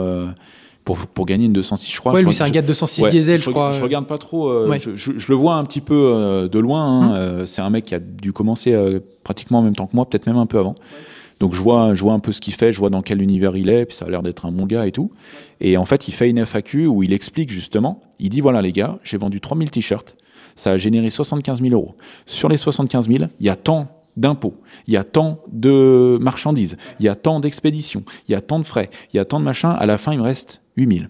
pour gagner une 206, je crois. Ouais, lui, c'est un gars de 206 diesel, je crois. Je regarde pas trop. Je le vois un petit peu de loin. Hein. C'est un mec qui a dû commencer pratiquement en même temps que moi, peut-être même un peu avant. Donc, je vois un peu ce qu'il fait, je vois dans quel univers il est, puis ça a l'air d'être un bon gars et tout. Et en fait, il fait une FAQ où il explique justement, il dit, voilà les gars, j'ai vendu 3000 t-shirts, ça a généré 75 000 euros. Sur les 75 000, il y a tant d'impôts, il y a tant de marchandises, il y a tant d'expéditions, il y a tant de frais, il y a tant de machins, à la fin, il me reste 8 000.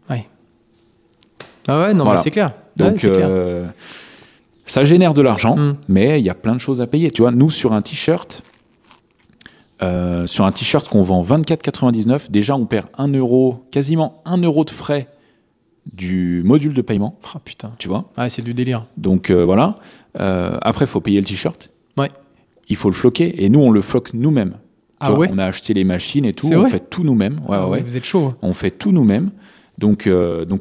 Ouais. Ah ouais, non, voilà. Mais c'est clair. Donc, ça génère de l'argent, mais il y a plein de choses à payer. Tu vois, nous, sur un t-shirt qu'on vend 24,99, déjà, on perd 1 euro, quasiment 1 euro de frais du module de paiement. Oh putain. Tu vois. Ah, c'est du délire. Donc, voilà. Après, il faut payer le t-shirt. Ouais. Il faut le floquer, et nous, on le floque nous-mêmes. On a acheté les machines et tout, on fait tout nous-mêmes. Ouais. Vous êtes chaud. On fait tout nous-mêmes. Donc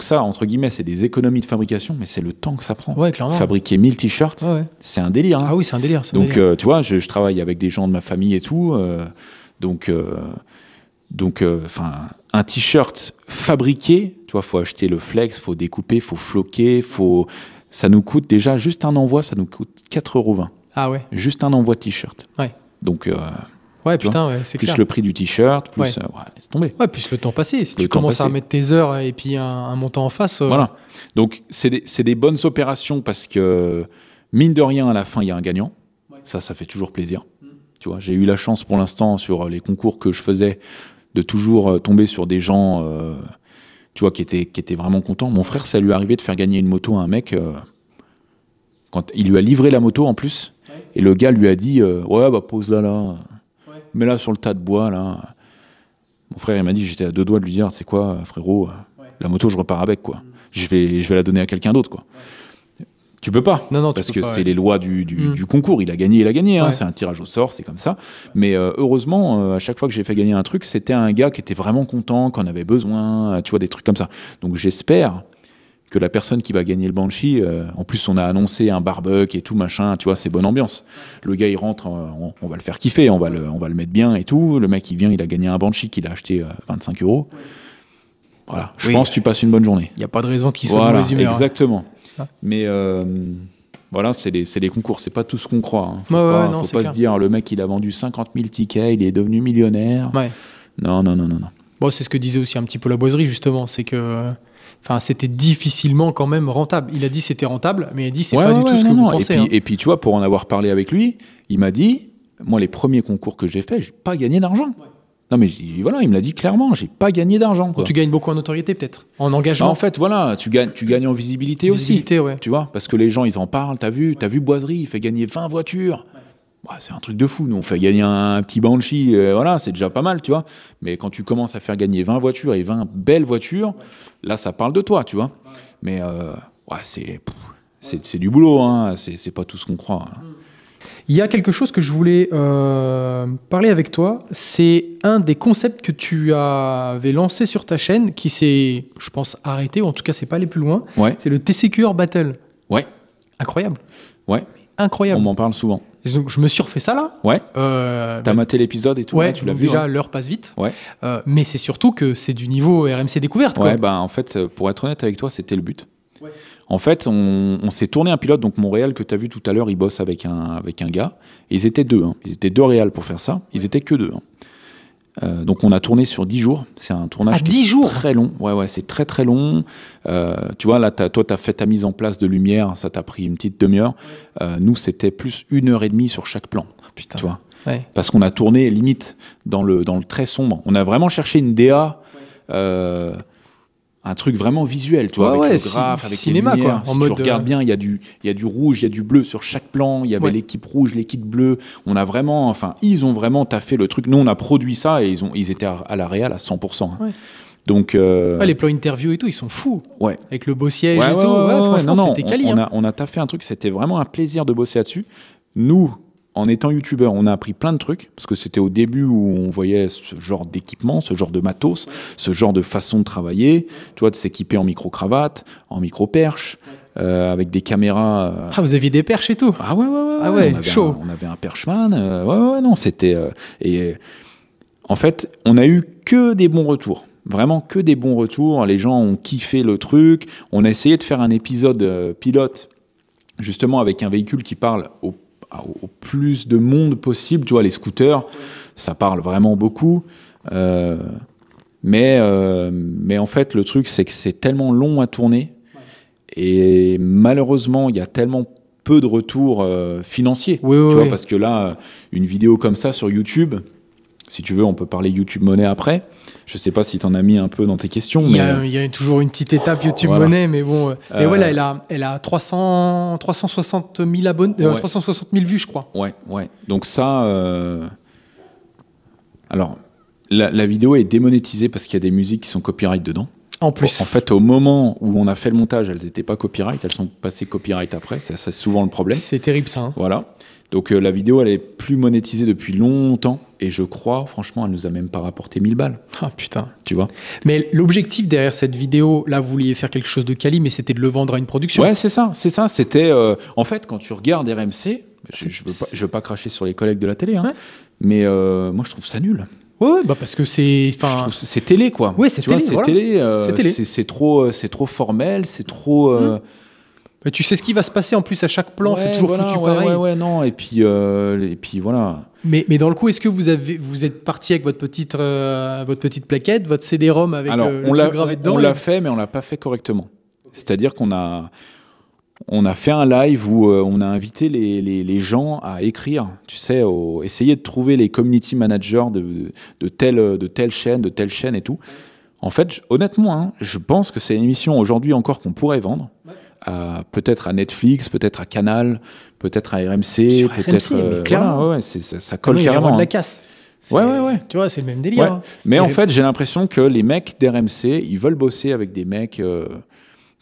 ça, entre guillemets, c'est des économies de fabrication, mais c'est le temps que ça prend. Ouais, clairement. Fabriquer 1000 t-shirts, c'est un délire. Hein. Ah oui, c'est un délire. Donc, tu vois, je travaille avec des gens de ma famille et tout. Donc, un t-shirt fabriqué, tu vois, faut acheter le flex, faut découper, faut floquer, ça nous coûte déjà, juste un envoi, ça nous coûte 4,20 €. Ah ouais. Juste un envoi de t-shirt. Ouais. Donc, c'est plus clair. le prix du t-shirt, plus laisse tomber. Ouais, plus le temps passé. Si tu commences à mettre tes heures et puis un montant en face. Voilà. Donc, c'est des bonnes opérations parce que, mine de rien, à la fin, il y a un gagnant. Ouais. Ça fait toujours plaisir. Tu vois, j'ai eu la chance pour l'instant, sur les concours que je faisais, de toujours tomber sur des gens tu vois, qui étaient vraiment contents. Mon frère, ça lui est arrivé de faire gagner une moto à un mec. Quand il lui a livré la moto en plus, et le gars lui a dit pose-la là, mets-la sur le tas de bois là. Mon frère il m'a dit, j'étais à 2 doigts de lui dire, c'est quoi frérot, la moto je repars avec quoi. Je vais la donner à quelqu'un d'autre quoi. Tu peux pas, parce que c'est les lois du concours. Il a gagné, hein, c'est un tirage au sort, c'est comme ça. Mais heureusement, à chaque fois que j'ai fait gagner un truc, c'était un gars qui était vraiment content, qu'on avait besoin, tu vois, des trucs comme ça. Donc j'espère que la personne qui va gagner le Banshee, en plus on a annoncé un barbecue et tout machin, tu vois, c'est bonne ambiance. Le gars il rentre, on va le faire kiffer, on va le mettre bien et tout. Le mec il vient, il a gagné un Banshee qu'il a acheté 25 €. Voilà, je pense que tu passes une bonne journée. Il n'y a pas de raison qu'il soit mauvaise humeur. Exactement. Hein. Mais voilà, c'est des concours, c'est pas tout ce qu'on croit. Hein. Faut pas se dire, le mec il a vendu 50 000 tickets, il est devenu millionnaire. Ouais. Non. Bon, c'est ce que disait aussi un petit peu la boiserie justement, c'est que c'était difficilement quand même rentable. Il a dit c'était rentable, mais il a dit c'est pas du tout ce que vous pensez. Et puis, tu vois, pour en avoir parlé avec lui, il m'a dit, moi, les premiers concours que j'ai faits, j'ai pas gagné d'argent. Ouais. Non, mais voilà, il me l'a dit clairement, j'ai pas gagné d'argent. Tu gagnes beaucoup en notoriété, peut-être, en engagement. En fait, voilà, tu gagnes en visibilité aussi. Ouais. Tu vois, parce que les gens, ils en parlent. T'as vu Boiserie, il fait gagner 20 voitures. Ouais, c'est un truc de fou. Nous, on fait gagner un petit Banshee, voilà, c'est déjà pas mal, tu vois. Mais quand tu commences à faire gagner 20 voitures et 20 belles voitures, là, ça parle de toi, tu vois. Mais c'est du boulot, hein. C'est pas tout ce qu'on croit. Hein. Il y a quelque chose que je voulais parler avec toi. C'est un des concepts que tu avais lancé sur ta chaîne qui s'est, je pense, arrêté, ou en tout cas, c'est pas allé plus loin. Ouais. C'est le TCQR Battle. Ouais. Incroyable. Ouais. Incroyable. On m'en parle souvent. Et donc, je me suis refait ça là. Ouais. T'as maté l'épisode et tout. Ouais, là, tu l'as vu. Déjà, hein. l'heure passe vite. Ouais. Mais c'est surtout que c'est du niveau RMC découverte. Quoi. Ouais, bah en fait, pour être honnête avec toi, c'était le but. Ouais. En fait, on s'est tourné un pilote, donc mon réal que tu as vu tout à l'heure, il bosse avec un gars. Et ils étaient deux. Hein. Ils étaient deux réals pour faire ça. Ils étaient que deux. Hein. Donc on a tourné sur 10 jours. C'est un tournage 10 jours très long. Ouais, c'est très très long. Tu vois, là, toi, tu as fait ta mise en place de lumière. Ça t'a pris une petite demi-heure. Nous, c'était plus 1h30 sur chaque plan. Putain. Tu vois. Ouais. Parce qu'on a tourné limite dans le très sombre. On a vraiment cherché une DA, un truc vraiment visuel, tu vois, avec le graphe, avec cinéma, les lumières. quoi. Si tu regardes bien, il y a du rouge, il y a du bleu sur chaque plan. Il y avait l'équipe rouge, l'équipe bleue. On a vraiment, ils ont vraiment taffé le truc. Nous, on a produit ça et ils étaient à la réal à 100%. Hein. Ouais. Donc, les plans interview et tout, ils sont fous. Ouais. Avec le beau siège et tout. Franchement, c'était quali. On a taffé un truc. C'était vraiment un plaisir de bosser là-dessus. Nous, en étant youtubeur, on a appris plein de trucs, parce que c'était au début où on voyait ce genre d'équipement, ce genre de matos, ce genre de façon de travailler, tu vois, de s'équiper en micro-cravate, en micro-perche, avec des caméras... Ah, vous aviez des perches et tout? Ah ouais, chaud. On avait un perchman, non, c'était... et en fait, on a eu que des bons retours. Vraiment que des bons retours. Les gens ont kiffé le truc. On a essayé de faire un épisode pilote, justement, avec un véhicule qui parle au plus de monde possible, tu vois, les scooters, ça parle vraiment beaucoup, mais en fait le truc c'est que c'est tellement long à tourner et malheureusement il y a tellement peu de retours financiers, tu vois, parce que là une vidéo comme ça sur YouTube, si tu veux on peut parler YouTube Money après. Je sais pas si tu en as mis un peu dans tes questions. Il y a toujours une petite étape YouTube Money, mais bon. Mais voilà, elle a 360 000 abonnés, 360 000 vues, je crois. Ouais. Donc ça, alors la vidéo est démonétisée parce qu'il y a des musiques qui sont copyright dedans. En plus. En fait, au moment où on a fait le montage, elles n'étaient pas copyright, elles sont passées copyright après. C'est souvent le problème. C'est terrible ça. Hein. Voilà. Donc la vidéo, elle est plus monétisée depuis longtemps. Et je crois, franchement, elle nous a même pas rapporté 1000 balles. Ah putain. Tu vois. Mais l'objectif derrière cette vidéo, là, vous vouliez faire quelque chose de quali, mais c'était de le vendre à une production. Ouais, c'est ça. C'était, en fait, quand tu regardes RMC, je veux pas cracher sur les collègues de la télé, hein, mais moi, je trouve ça nul. Ouais, bah parce que c'est... C'est télé, quoi. Ouais, c'est télé, c'est télé. C'est trop formel, c'est trop... Mais tu sais ce qui va se passer en plus à chaque plan, c'est toujours foutu pareil. Ouais, non, et puis voilà. Mais dans le coup, est-ce que vous êtes parti avec votre petite plaquette, votre CD-ROM avec le truc gravé dedans? On l'a fait, mais on l'a pas fait correctement. C'est-à-dire qu'on a fait un live où on a invité les gens à écrire, tu sais, essayer de trouver les community managers de telle chaîne et tout. En fait, honnêtement, hein, je pense que c'est une émission aujourd'hui encore qu'on pourrait vendre. Peut-être à Netflix, peut-être à Canal, peut-être à RMC, peut-être... clairement. Ouais, ça colle carrément. Il y a de la casse. Ouais. Tu vois, c'est le même délire. Ouais. Hein. Mais en fait, j'ai l'impression que les mecs d'RMC, ils veulent bosser avec des mecs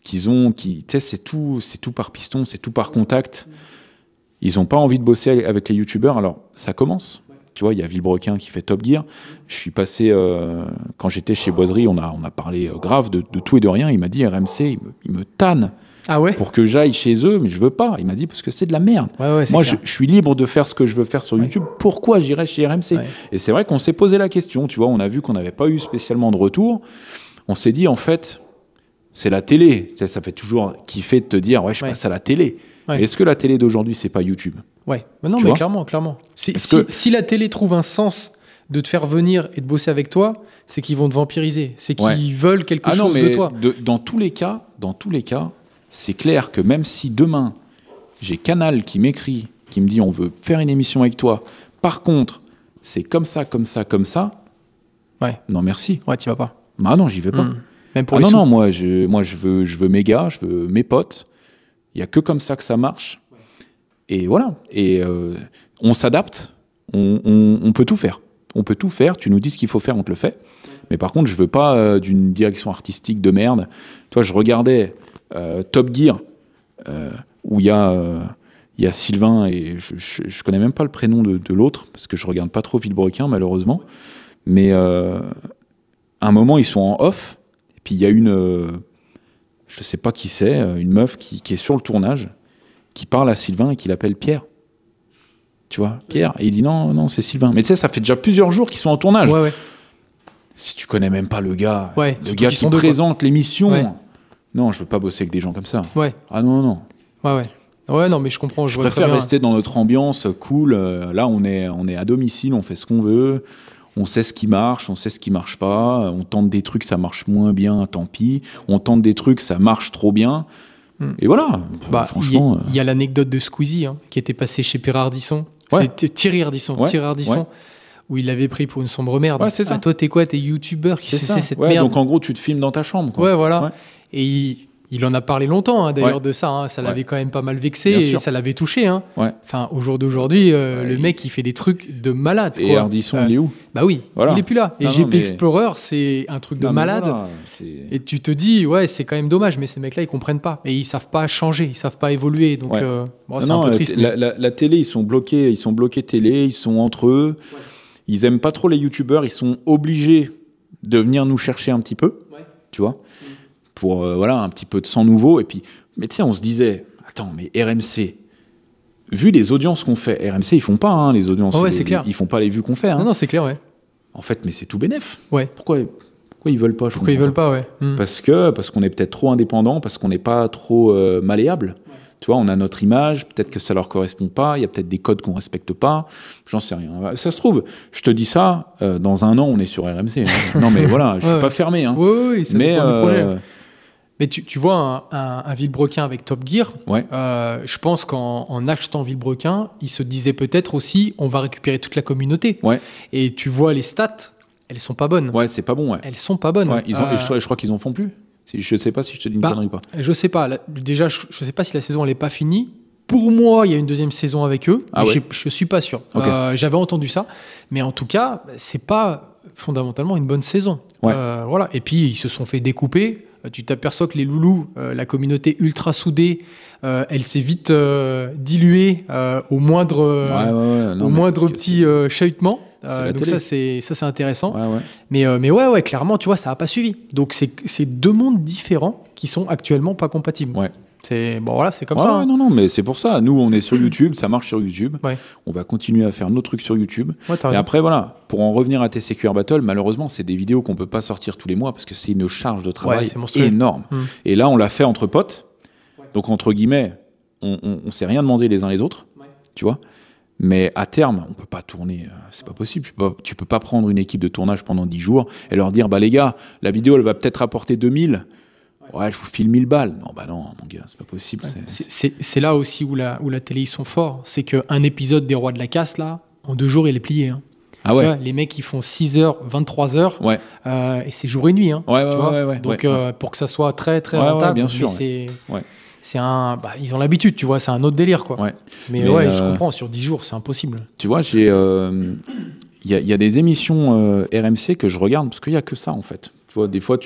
tu sais, c'est tout par piston, c'est tout par contact. Ils n'ont pas envie de bosser avec les youtubeurs. Alors, ça commence. Tu vois, il y a Villebrequin qui fait Top Gear. Je suis passé, quand j'étais chez Boiserie, on a parlé grave de tout et de rien. Il m'a dit, RMC, il me tanne. Ah ouais? Pour que j'aille chez eux, mais je veux pas. Il m'a dit parce que c'est de la merde. Moi, je suis libre de faire ce que je veux faire sur YouTube. Pourquoi j'irais chez RMC? Et c'est vrai qu'on s'est posé la question. Tu vois, on a vu qu'on n'avait pas eu spécialement de retour. On s'est dit, en fait, c'est la télé. Tu sais, ça fait toujours kiffer de te dire, je passe à la télé. Est-ce que la télé d'aujourd'hui, c'est pas YouTube? Ouais. Mais non, mais clairement. Si la télé trouve un sens de te faire venir et de bosser avec toi, c'est qu'ils vont te vampiriser. C'est qu'ils veulent quelque chose de toi. Dans tous les cas, c'est clair que même si demain, j'ai Canal qui m'écrit, qui me dit on veut faire une émission avec toi, par contre, c'est comme ça. Ouais. Non, merci. Ouais, t'y vas pas. Ah non, j'y vais pas. Même pour les sous. Non, moi, je veux mes gars, je veux mes potes. Il n'y a que comme ça que ça marche. Et voilà. Et on s'adapte. On peut tout faire. On peut tout faire. Tu nous dis ce qu'il faut faire, on te le fait. Mais par contre, je veux pas d'une direction artistique de merde. Toi, je regardais Top Gear, où il y a il y a Sylvain et je connais même pas le prénom de l'autre parce que je regarde pas trop Villebrequin malheureusement. Mais à un moment ils sont en off et puis il y a je sais pas qui c'est, une meuf qui est sur le tournage, qui parle à Sylvain et qui l'appelle Pierre. Tu vois, Pierre. Et il dit non, c'est Sylvain. Mais tu sais, ça fait déjà plusieurs jours qu'ils sont en tournage. Ouais. Si tu connais même pas le gars qui deux, présente l'émission, non, je veux pas bosser avec des gens comme ça. Ouais. Ah non. Ouais, non, mais je comprends. Je préfère rester dans notre ambiance cool. Là, on est à domicile, on fait ce qu'on veut. On sait ce qui marche, on sait ce qui marche pas. On tente des trucs, ça marche moins bien, tant pis. On tente des trucs, ça marche trop bien. Et voilà. Franchement. Il y a l'anecdote de Squeezie qui était passé chez Pierre Ardisson. C'est Thierry Ardisson. Où il l'avait pris pour une sombre merde. Ouais, c'est ça. Toi, t'es quoi? T'es youtubeur qui c'est cette merde. Donc en gros, tu te filmes dans ta chambre. Quoi. Ouais, voilà. Ouais. Et il en a parlé longtemps, d'ailleurs, de ça. Ça l'avait quand même pas mal vexé et ça l'avait touché. Enfin, au jour d'aujourd'hui, le mec, il fait des trucs de malade. Et quoi. Ardisson, il est où? Bah oui, il est plus là. Et GP Explorer, c'est un truc de malade. Voilà, et tu te dis, c'est quand même dommage, mais ces mecs-là, ils comprennent pas. Et ils savent pas changer, ils savent pas évoluer. Donc, c'est un peu triste. La télé, ils sont bloqués télé, ils sont entre eux. Ouais. Ils aiment pas trop les youtubeurs, ils sont obligés de venir nous chercher un petit peu, tu vois, pour un petit peu de sang nouveau. Et puis, mais tu sais, on se disait, attends, mais RMC, vu les audiences qu'on fait, RMC, ils font pas les audiences, c'est clair. Ils font pas les vues qu'on fait. Non, c'est clair, En fait, mais c'est tout bénef. Ouais. Pourquoi ils veulent pas? Pourquoi ils veulent pas, Parce qu'on est peut-être trop indépendant, parce qu'on n'est pas trop malléable. Tu vois, on a notre image, peut-être que ça leur correspond pas, il y a peut-être des codes qu'on respecte pas, j'en sais rien. Ça se trouve, je te dis ça, dans un an, on est sur RMC. Non, mais voilà, je suis pas fermé. Oui, ça dépend du projet. Mais tu vois, un Villebrequin avec Top Gear, je pense qu'en achetant Villebrequin, il se disait peut-être aussi, on va récupérer toute la communauté. Et tu vois les stats, elles sont pas bonnes. C'est pas bon. Elles sont pas bonnes. Je crois qu'ils en font plus. Je sais pas si je te dis une connerie ou pas. Je sais pas. Déjà, je sais pas si la saison elle est pas finie. Pour moi, il y a une deuxième saison avec eux. Je suis pas sûr. Okay. J'avais entendu ça, mais en tout cas, c'est pas fondamentalement une bonne saison. Voilà. Et puis ils se sont fait découper. Tu t'aperçois que les loulous, la communauté ultra soudée, elle s'est vite diluée au moindre petit chahutement. Donc ça c'est intéressant. Mais clairement, tu vois, ça n'a pas suivi. Donc c'est deux mondes différents qui sont actuellement pas compatibles. C'est comme ça. Non, mais c'est pour ça. Nous, on est sur YouTube, ça marche sur YouTube. On va continuer à faire nos trucs sur YouTube. Et après, pour en revenir à TCQR Battle, malheureusement, c'est des vidéos qu'on peut pas sortir tous les mois parce que c'est une charge de travail énorme. Et là, on l'a fait entre potes. Donc, entre guillemets, on s'est rien demandé les uns les autres. Tu vois. Mais à terme, on peut pas tourner, c'est pas possible. Tu peux pas prendre une équipe de tournage pendant 10 jours et leur dire, les gars, la vidéo, elle va peut-être rapporter 2000. Je vous file 1000 balles. Non, mon gars, c'est pas possible. C'est là aussi où la télé, ils sont forts. C'est qu'un épisode des Rois de la Casse, là, en 2 jours, il est plié. Vois, les mecs, ils font 6h, 23h, et c'est jour et nuit. Donc, pour que ça soit très, très rentable, bien sûr, ils ont l'habitude, tu vois, c'est un autre délire, quoi. Mais je comprends, sur 10 jours, c'est impossible. Tu vois, il y a des émissions RMC que je regarde, parce qu'il n'y a que ça, en fait. Tu vois, des fois,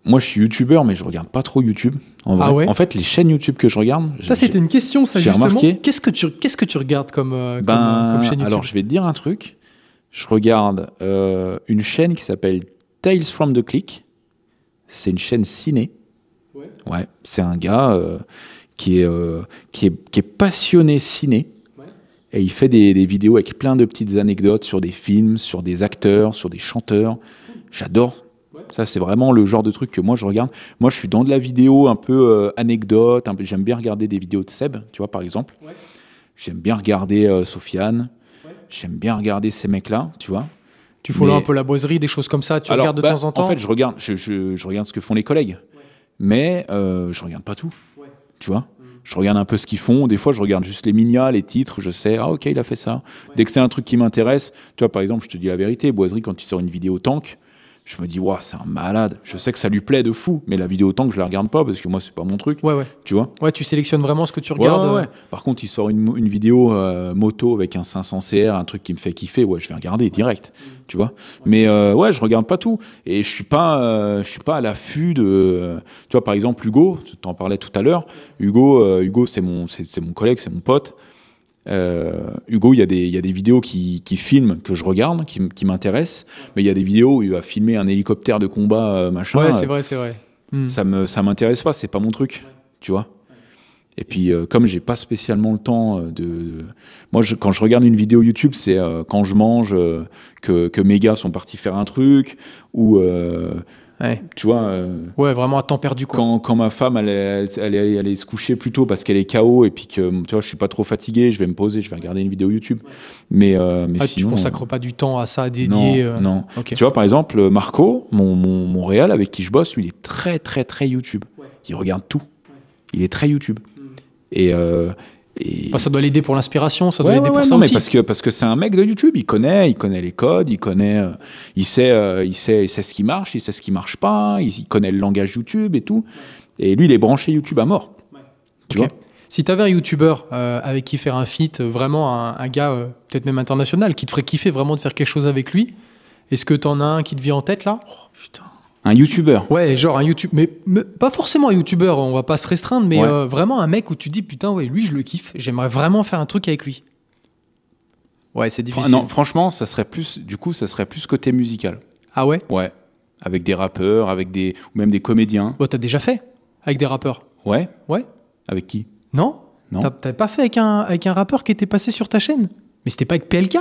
moi, je suis youtubeur, mais je regarde pas trop YouTube. En vrai. En fait, les chaînes YouTube que je regarde... Ça, c'était une question, ça, justement. Remarqué, qu'est-ce que tu regardes comme chaîne YouTube? Alors, je vais te dire un truc. Je regarde une chaîne qui s'appelle Tales from the Click. C'est une chaîne ciné. C'est un gars qui est passionné ciné. Et il fait des vidéos avec plein de petites anecdotes sur des films, sur des acteurs, sur des chanteurs. J'adore. Ça, c'est vraiment le genre de truc que moi, je regarde. Moi, je suis dans de la vidéo un peu anecdote. J'aime bien regarder des vidéos de Seb, tu vois, par exemple. J'aime bien regarder Sofiane. J'aime bien regarder ces mecs-là, tu vois. Tu follow un peu la boiserie, des choses comme ça. Tu regardes de temps en temps. En fait, je regarde ce que font les collègues. Mais je regarde pas tout, tu vois. Je regarde un peu ce qu'ils font. Des fois, je regarde juste les mignas, les titres. Je sais, ok, il a fait ça. Dès que c'est un truc qui m'intéresse, tu vois, par exemple, je te dis la vérité, Boiserie, quand tu sors une vidéo tank, Je me dis, waouh, c'est un malade. Je sais que ça lui plaît de fou, mais la vidéo autant que je la regarde pas parce que moi, c'est pas mon truc. Ouais, ouais. Tu vois? Ouais, tu sélectionnes vraiment ce que tu regardes. Ouais, ouais. Par contre, il sort une vidéo moto avec un 500 CR, un truc qui me fait kiffer. Ouais, je vais regarder direct. Tu vois? Mais ouais, je regarde pas tout. Et je suis pas à l'affût de. Tu vois, par exemple, Hugo, tu en parlais tout à l'heure. Hugo, c'est mon collègue, c'est mon pote. Hugo, il y a des vidéos qui filment, que je regarde, qui m'intéressent, mais il y a des vidéos où il va filmer un hélicoptère de combat, machin. Ouais, c'est vrai, c'est vrai. Ça m'intéresse pas, c'est pas mon truc, tu vois. Et puis, comme j'ai pas spécialement le temps moi, quand je regarde une vidéo YouTube, c'est quand je mange, que mes gars sont partis faire un truc, ou... Ouais. Tu vois, ouais, vraiment à temps perdu, quoi. Quand ma femme elle allait se coucher plus tôt parce qu'elle est KO et puis que tu vois, je suis pas trop fatigué, je vais me poser, je vais regarder une vidéo YouTube. Mais sinon, tu consacres pas du temps à ça dédié. Non. Okay. Tu vois, par exemple, Marco, mon réal avec qui je bosse, lui, il est très très très YouTube. Ouais. Il regarde tout. Ouais. Il est très YouTube. Et ça doit l'aider pour l'inspiration, ça doit l'aider pour ça non, aussi. Mais parce que c'est un mec de YouTube, il connaît les codes, il sait ce qui marche, il sait ce qui marche pas, il connaît le langage YouTube et tout. Et lui, il est branché YouTube à mort. Ouais. Tu vois. Si tu avais un YouTuber avec qui faire un feat, vraiment un gars peut-être même international, qui te ferait kiffer vraiment de faire quelque chose avec lui, est-ce que tu en as un qui te vient en tête là? Oh putain. Un YouTuber. Ouais, genre un YouTube, mais pas forcément un YouTuber, on va pas se restreindre, mais vraiment un mec où tu dis putain, ouais, lui je le kiffe, j'aimerais vraiment faire un truc avec lui. Ouais, c'est difficile. Non, franchement, ça serait plus côté musical. Ah ouais? Ouais, avec des rappeurs, ou même des comédiens. Bon, t'as déjà fait avec des rappeurs? Ouais. Ouais. Avec qui? Non. T'avais pas fait avec un rappeur qui était passé sur ta chaîne? Mais c'était pas avec PLK?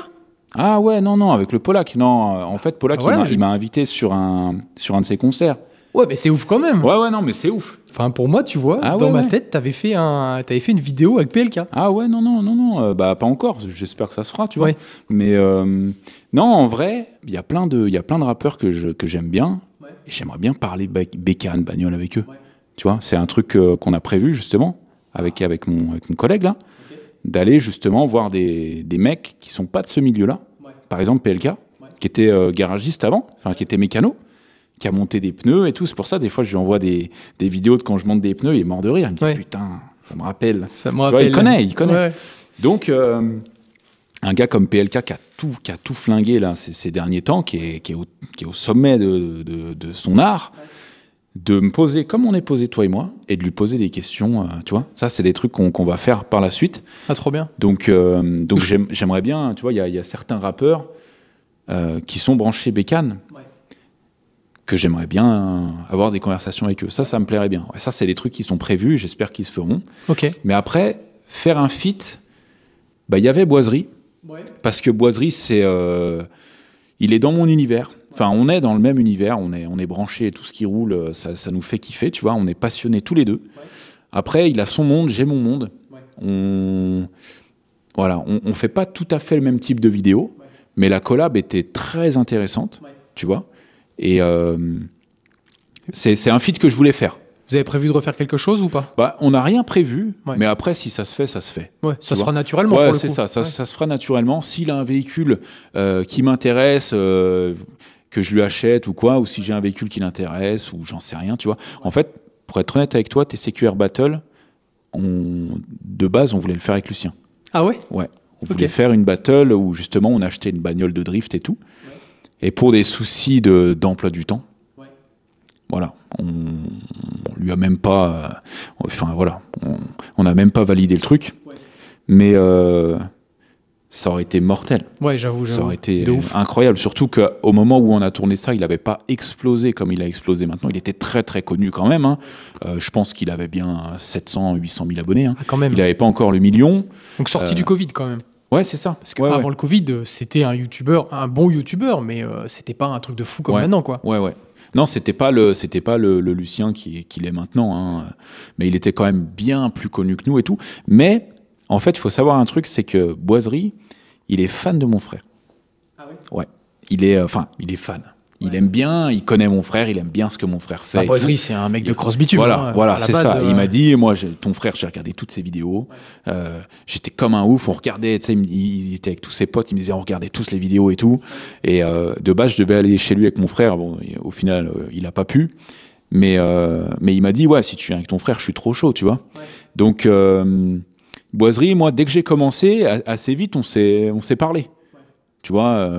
Ah ouais, non, avec le Polak. Non, en fait, Polak, il m'a invité sur un de ses concerts. Ouais, mais c'est ouf quand même. Ouais, non, mais c'est ouf. Enfin, pour moi, tu vois, dans ma tête, t'avais fait une vidéo avec PLK. Ah ouais, non, bah pas encore. J'espère que ça se fera, tu vois. Mais non, en vrai, il y a plein de rappeurs que j'aime bien. Ouais. Et j'aimerais bien parler bécane, bagnole avec eux. Ouais. Tu vois, c'est un truc qu'on a prévu justement avec mon collègue là. D'aller justement voir des mecs qui sont pas de ce milieu-là. Ouais. Par exemple, PLK, qui était garagiste avant, enfin qui était mécano, qui a monté des pneus et tout. C'est pour ça, des fois, je lui envoie des vidéos de quand je monte des pneus, il est mort de rire. Il me dit, putain, ça me rappelle. Vois, il connaît. Ouais. Donc, un gars comme PLK qui a tout flingué là, ces derniers temps, qui est au sommet de son art, de me poser comme on est posé toi et moi et de lui poser des questions, tu vois, ça c'est des trucs qu'on va faire par la suite. Ah, trop bien. Donc j'aimerais bien, tu vois, il y a certains rappeurs qui sont branchés bécane, que j'aimerais bien avoir des conversations avec eux. Ça me plairait bien. Ça c'est des trucs qui sont prévus, j'espère qu'ils se feront. Mais après faire un feat, il y avait Boiserie, parce que Boiserie il est dans mon univers. Enfin, on est dans le même univers, on est branchés, tout ce qui roule, ça nous fait kiffer, tu vois, on est passionnés tous les deux. Ouais. Après, il a son monde, j'ai mon monde. Ouais. On fait pas tout à fait le même type de vidéo, mais la collab était très intéressante, tu vois. Et c'est un feat que je voulais faire. Vous avez prévu de refaire quelque chose ou pas? On n'a rien prévu, mais après, si ça se fait, ça se fait. Ouais, ça se fera naturellement. Ouais, c'est ça, ça se fera naturellement. S'il a un véhicule qui m'intéresse, que je lui achète ou quoi, ou si j'ai un véhicule qui l'intéresse, ou j'en sais rien, tu vois. En fait, pour être honnête avec toi, TCQR Battle, de base, on voulait le faire avec Lucien. Ah ouais? Ouais. On voulait faire une battle où justement on achetait une bagnole de drift et tout. Ouais. Et pour des soucis d'emploi du temps, voilà, on lui a même pas, on n'a même pas validé le truc. Ouais. Mais ça aurait été mortel. Ouais, j'avoue. Ça aurait été incroyable. Surtout qu'au moment où on a tourné ça, il n'avait pas explosé comme il a explosé maintenant. Il était très très connu quand même. Hein. Je pense qu'il avait bien 700, 800 000 abonnés. Hein. Ah, quand même. Il n'avait pas encore le million. Donc sorti du Covid quand même. Ouais, c'est ça. Parce qu'avant le Covid, c'était un bon youtubeur, mais c'était pas un truc de fou comme maintenant, quoi. Ouais. Non, c'était pas le Lucien qu'il est maintenant. Hein. Mais il était quand même bien plus connu que nous et tout. Mais en fait, il faut savoir un truc, c'est que Boiserie, il est fan de mon frère. Ah oui? Ouais. Il est fan. Il aime bien, il connaît mon frère, il aime bien ce que mon frère fait. Boiserie, c'est un mec de cross bitume. Voilà, c'est ça. Il m'a dit, moi, ton frère, j'ai regardé toutes ses vidéos. J'étais comme un ouf. On regardait, tu sais, il était avec tous ses potes. Il me disait, on regardait tous les vidéos et tout. Et de base, je devais aller chez lui avec mon frère. Bon, au final, il n'a pas pu. Mais il m'a dit, ouais, si tu viens avec ton frère, je suis trop chaud, tu vois. Ouais. Donc, Boiserie, moi, dès que j'ai commencé, assez vite, on s'est parlé. Ouais. Tu vois.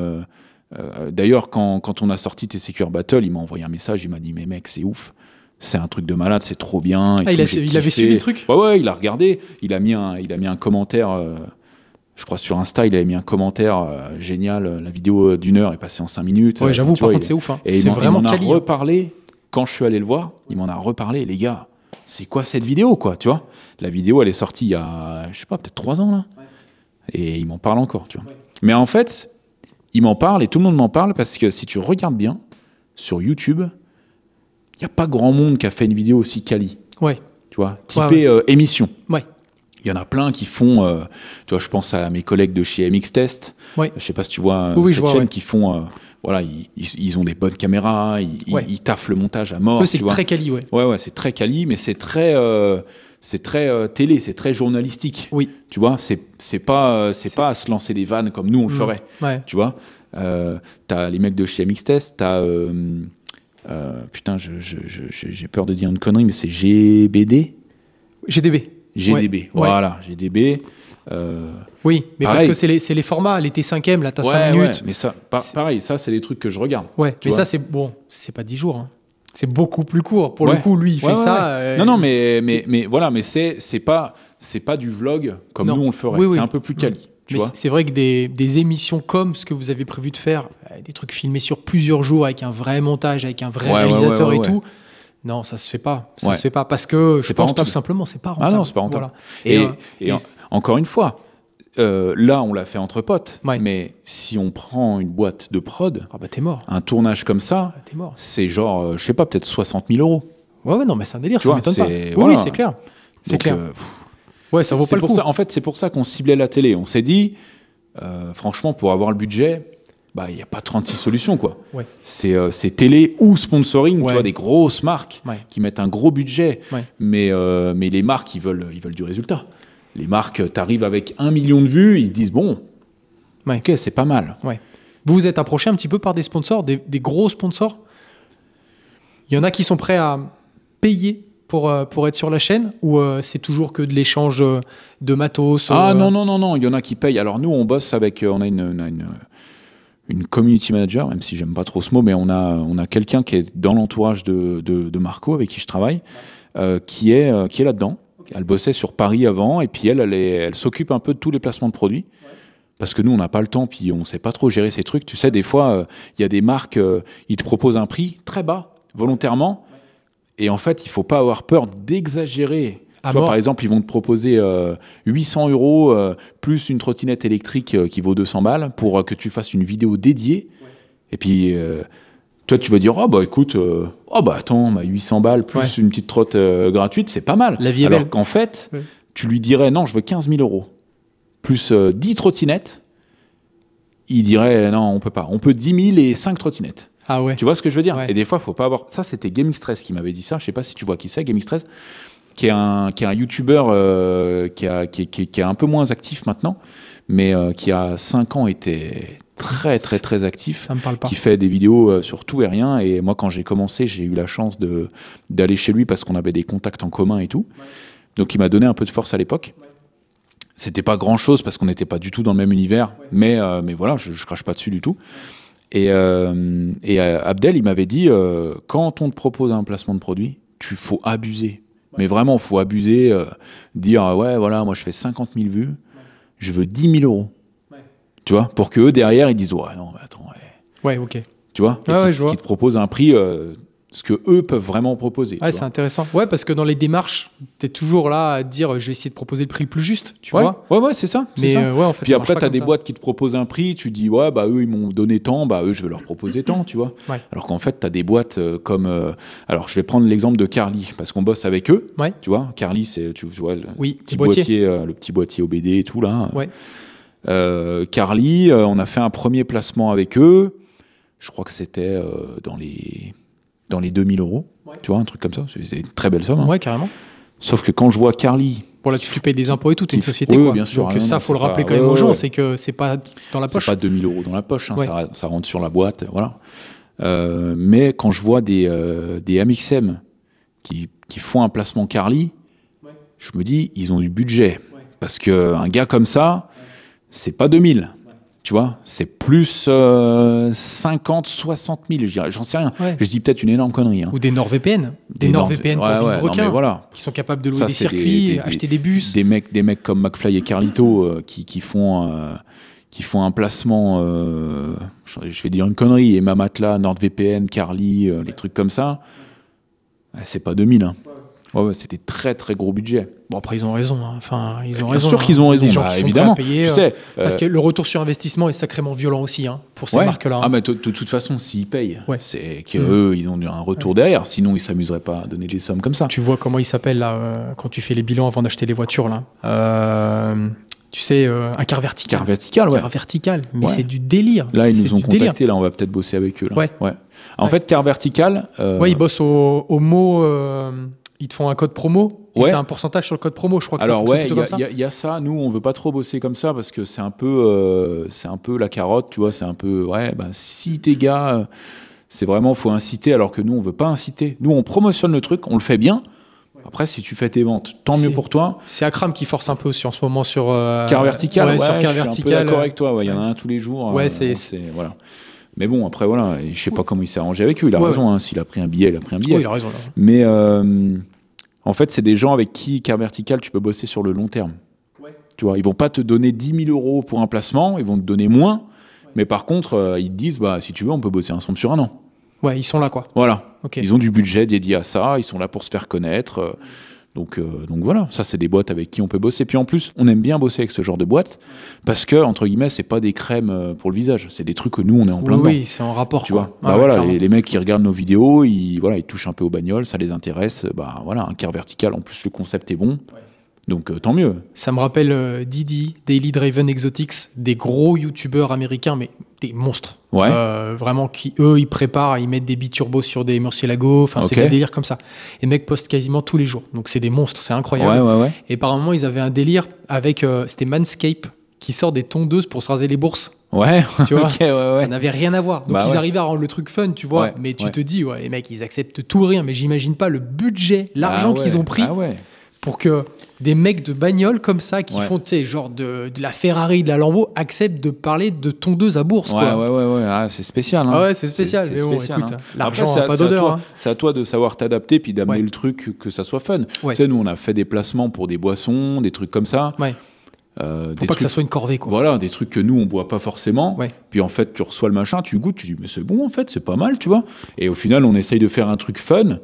D'ailleurs, quand on a sorti TCQR Battle, il m'a envoyé un message, il m'a dit mais mec, c'est ouf, c'est un truc de malade, c'est trop bien. Il avait suivi le truc. Ouais, il a regardé, il a mis un commentaire, je crois sur Insta, il avait mis un commentaire génial, la vidéo d'1 heure est passée en 5 minutes. Ouais, j'avoue, par contre, c'est ouf. Hein. Et il m'en a reparlé, quand je suis allé le voir, il m'en a reparlé, les gars, c'est quoi cette vidéo, quoi, tu vois. La vidéo, elle est sortie il y a, je sais pas, peut-être 3 ans, là. Ouais. Et il m'en parle encore, tu vois. Ouais. Mais en fait, il m'en parle et tout le monde m'en parle parce que si tu regardes bien sur YouTube, il n'y a pas grand monde qui a fait une vidéo aussi quali. Ouais. Tu vois, typée émission. Ouais. Il y en a plein qui font, tu vois, je pense à mes collègues de chez MX Test. Ouais. Je sais pas si tu vois cette chaîne qui font, voilà, ils ont des bonnes caméras, ils taffent le montage à mort. C'est très quali, ouais. Ouais, c'est très quali, mais c'est très télé, c'est très journalistique. Oui. Tu vois, c'est pas à se lancer des vannes comme nous on le ferait. Ouais. Tu vois, t'as les mecs de chez MX Test, t'as putain, j'ai peur de dire une connerie, mais c'est GDB. Ouais. Voilà, GDB. Oui, mais pareil. Parce que c'est les formats, les T5M, là, t'as 5 minutes. Ouais, mais ça, pareil, ça, c'est des trucs que je regarde. Ouais, mais vois. Ça, c'est bon, c'est pas 10 jours. Hein. C'est beaucoup plus court. Pour le coup, lui, il fait ça. Non, mais voilà, mais c'est pas du vlog comme nous on le ferait. C'est un peu plus quali. Mais c'est vrai que des émissions comme ce que vous avez prévu de faire, des trucs filmés sur plusieurs jours avec un vrai montage, avec un vrai réalisateur et tout. Non, ça se fait pas. Ça se fait pas parce que je pense tout simplement, c'est pas rentable. Ah non, c'est pas rentable. Voilà. Et encore une fois, là, on l'a fait entre potes. Ouais. Mais si on prend une boîte de prod, t'es mort. Un tournage comme ça, c'est genre, je sais pas, peut-être 60 000 €. Ouais, non, mais c'est un délire, ça m'étonne pas. Oui, c'est clair. C'est clair. Ouais, ça vaut pas le coup. En fait, c'est pour ça qu'on ciblait la télé. On s'est dit, franchement, pour avoir le budget, il n'y a pas 36 solutions, quoi. Ouais. C'est télé ou sponsoring, tu vois, des grosses marques qui mettent un gros budget. Ouais. Mais les marques, ils veulent du résultat. Les marques, t'arrives avec 1 million de vues, ils se disent, bon, ok, c'est pas mal. Ouais. Vous vous êtes approché un petit peu par des sponsors, des gros sponsors? Il y en a qui sont prêts à payer pour être sur la chaîne, ou c'est toujours que de l'échange de matos? Non, il y en a qui payent. Alors nous, on bosse avec, on a une community manager, même si j'aime pas trop ce mot, mais on a quelqu'un qui est dans l'entourage de Marco, avec qui je travaille, qui est là-dedans. Elle bossait sur Paris avant, et puis elle s'occupe un peu de tous les placements de produits. Parce que nous, on n'a pas le temps, puis on ne sait pas trop gérer ces trucs. Tu sais, des fois, il y a des marques, ils te proposent un prix très bas, volontairement. Et en fait, il ne faut pas avoir peur d'exagérer. Par exemple, ils vont te proposer 800 € plus une trottinette électrique qui vaut 200 balles pour que tu fasses une vidéo dédiée. Ouais. Et puis, toi, tu vas dire, écoute, attends, 800 balles plus une petite trotte gratuite, c'est pas mal. La vie est Alors belle. qu'en fait, tu lui dirais, non, je veux 15 000 € plus 10 trottinettes. Il dirait, non, on peut pas. On peut 10 000 et 5 trottinettes. Ah ouais. Tu vois ce que je veux dire? Et des fois, il faut pas avoir... Ça, c'était GameXtress qui m'avait dit ça. Je sais pas si tu vois qui c'est, GameXtress, qui est un YouTuber qui est un peu moins actif maintenant, mais qui a 5 ans était très, très, très actif. Ça me parle pas. Qui fait des vidéos sur tout et rien. Et moi, quand j'ai commencé, j'ai eu la chance d'aller chez lui parce qu'on avait des contacts en commun et tout. Ouais. Donc, il m'a donné un peu de force à l'époque. Ouais. C'était pas grand-chose parce qu'on n'était pas du tout dans le même univers. Ouais. Mais voilà, je crache pas dessus du tout. Et Abdel, il m'avait dit, quand on te propose un placement de produit, faut abuser. Ouais. Mais vraiment, faut abuser, dire, ouais, voilà, moi je fais 50 000 vues, je veux 10 000 €. Ouais. Tu vois, pour qu'eux, derrière, ils disent, ouais, non, mais attends. Ouais, ok. Tu vois, qui te proposent un prix, ce que eux peuvent vraiment proposer. Ouais, c'est intéressant. Ouais, parce que dans les démarches, tu es toujours là à dire, je vais essayer de proposer le prix le plus juste, tu vois. Ouais, c'est ça. Mais en fait, puis après, tu as des boîtes qui te proposent un prix, tu dis, ouais, eux, ils m'ont donné tant, eux, je vais leur proposer tant, tu vois. Ouais. Alors qu'en fait, tu as des boîtes comme... alors, je vais prendre l'exemple de Carly, parce qu'on bosse avec eux, tu vois. Carly, c'est, tu vois, le petit boîtier OBD et tout, là. Ouais. Carly, on a fait un premier placement avec eux. je crois que c'était dans les 2000 €, tu vois, un truc comme ça. C'est une très belle somme. Hein. Ouais, carrément. Sauf que quand je vois Carly... Bon, là, tu payes des impôts et tout, t'es une société, oui, quoi. Bien sûr. Donc ça, faut le rappeler quand même aux gens, c'est que c'est pas dans la poche. C'est pas 2000 € dans la poche, hein, ça rentre sur la boîte, voilà. Mais quand je vois des MXM qui font un placement Carly, je me dis, ils ont du budget. Parce qu'un gars comme ça, c'est pas 2000. Tu vois, c'est plus 50, 60 000, j'en sais rien. Ouais. Je dis peut-être une énorme connerie. Hein. Ou des NordVPN. Des NordVPN pour vilebrequin, voilà. qui sont capables de louer des circuits, acheter des bus. Des mecs comme McFly et Carlito qui font un placement, je vais dire une connerie, et Mamatla, NordVPN, Carly, les trucs comme ça. C'est pas 2000. Hein. Ouais, c'est des très très gros budgets. Bon, après, ils ont raison. Hein. Enfin, ils ont raison. Bien sûr qu'ils ont raison. Les gens qui sont évidemment. Prêts à payer, tu sais, parce que le retour sur investissement est sacrément violent aussi pour ces marques-là. Hein. Ah, mais de toute façon, s'ils payent, c'est qu'eux, ils ont un retour derrière. Sinon, ils s'amuseraient pas à donner des sommes comme ça. Tu vois comment ils s'appellent là quand tu fais les bilans avant d'acheter les voitures là. Tu sais, un car vertical. Car vertical, ouais. Car vertical, mais c'est du délire. Là, ils nous ont contactés. Là, on va peut-être bosser avec eux. Là. Ouais. En fait, car vertical. Ouais, ils bossent au mot. Ils te font un code promo. Et t'as un pourcentage sur le code promo, je crois que ça fonctionne plutôt comme ça. Il y a ça. Nous, on veut pas trop bosser comme ça parce que c'est un peu la carotte, tu vois. C'est un peu, si tes gars, c'est vraiment, faut inciter, alors que nous, on veut pas inciter. Nous, on promotionne le truc, on le fait bien. Après, si tu fais tes ventes, tant mieux pour toi. C'est Akram qui force un peu aussi en ce moment sur car vertical. Sur car vertical. Je suis un peu d'accord avec toi. Il y en a un tous les jours. Ouais, voilà. Mais bon, après, voilà, je sais pas comment il s'est arrangé avec eux. Il a raison. Hein, s'il a pris un billet, il a pris un billet. Oui, il a raison. Mais en fait, c'est des gens avec qui, car vertical, tu peux bosser sur le long terme. Ouais. Tu vois, ils vont pas te donner 10 000 € pour un placement, ils vont te donner moins. Ouais. Mais par contre, ils te disent, si tu veux, on peut bosser ensemble sur un an. Ouais, ils sont là, quoi. Voilà. Okay. Ils ont du budget dédié à ça, ils sont là pour se faire connaître. Donc voilà, ça c'est des boîtes avec qui on peut bosser. Puis en plus, on aime bien bosser avec ce genre de boîte parce que, entre guillemets, c'est pas des crèmes pour le visage. C'est des trucs que nous, on est en plein dedans. Oui, c'est en rapport. Tu vois. Voilà, les mecs qui regardent nos vidéos, ils touchent un peu aux bagnoles, ça les intéresse. Voilà, un car vertical, en plus le concept est bon. Ouais. Donc tant mieux. Ça me rappelle Didi, Daily Driven Exotics, des gros youtubeurs américains, mais des monstres. Ouais. Vraiment, qui eux, ils préparent, ils mettent des biturbos sur des murciélagos, enfin c'est des délires comme ça. Les mecs postent quasiment tous les jours, donc c'est des monstres, c'est incroyable. Ouais. Et par un moment, ils avaient un délire avec, c'était Manscaped qui sort des tondeuses pour se raser les bourses. Ouais, tu vois, ouais. Ça n'avait rien à voir. Donc ils arrivaient à rendre le truc fun, tu vois. Mais tu te dis, les mecs, ils acceptent tout rien. Mais j'imagine pas le budget, l'argent qu'ils ont pris pour que des mecs de bagnole comme ça qui font, tu sais, genre de la Ferrari, de la Lambo, acceptent de parler de tondeuse à bourse. Ouais. Ah, c'est spécial. Hein. Ah ouais, c'est spécial. Mais bon, spécial, écoute, hein. l'argent n'a pas d'odeur. Hein. C'est à toi de savoir t'adapter puis d'amener le truc que ça soit fun. Tu sais, nous, on a fait des placements pour des boissons, des trucs comme ça. Ouais. Faut pas que ça soit une corvée, quoi. Voilà, des trucs que nous, on boit pas forcément. Ouais. Puis en fait, tu reçois le machin, tu goûtes, tu dis, mais c'est bon, en fait, c'est pas mal, tu vois. Et au final, on essaye de faire un truc fun.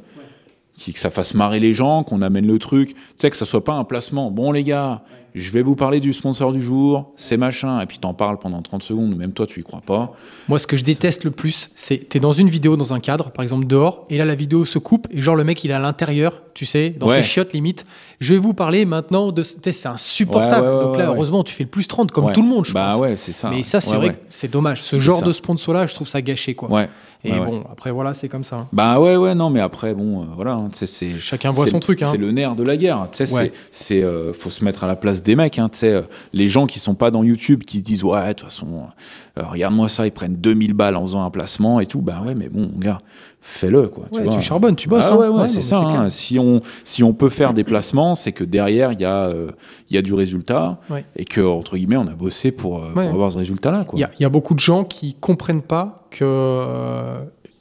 Que ça fasse marrer les gens, qu'on amène le truc, tu sais, que ça soit pas un placement. Bon les gars, je vais vous parler du sponsor du jour, c'est machin, et puis t'en parles pendant 30 secondes, même toi tu y crois pas. Moi ce que je déteste le plus, c'est t'es dans une vidéo dans un cadre, par exemple dehors, et là la vidéo se coupe, et genre le mec il est à l'intérieur, tu sais, dans ses chiottes limite, je vais vous parler maintenant de... C'est insupportable, donc là heureusement tu fais le plus 30 comme tout le monde je pense. Ouais, c'est ça. Mais ça c'est vrai que c'est dommage, ce genre de sponsor là je trouve ça gâché quoi. Ouais. Et bon, après, voilà, c'est comme ça. Non, mais après, bon, voilà. C'est, chacun voit son truc. Hein. C'est le nerf de la guerre. Tu sais, faut se mettre à la place des mecs. Hein, tu sais, les gens qui sont pas dans YouTube, qui se disent, ouais, de toute façon, regarde-moi ça, ils prennent 2000 balles en faisant un placement et tout. Mais bon, gars, fais-le, quoi. Tu charbonnes, tu bosses. C'est ça. Hein. Si on peut faire des placements, c'est que derrière, il y a du résultat et que, entre guillemets, on a bossé pour avoir ce résultat-là. Il y a beaucoup de gens qui comprennent pas que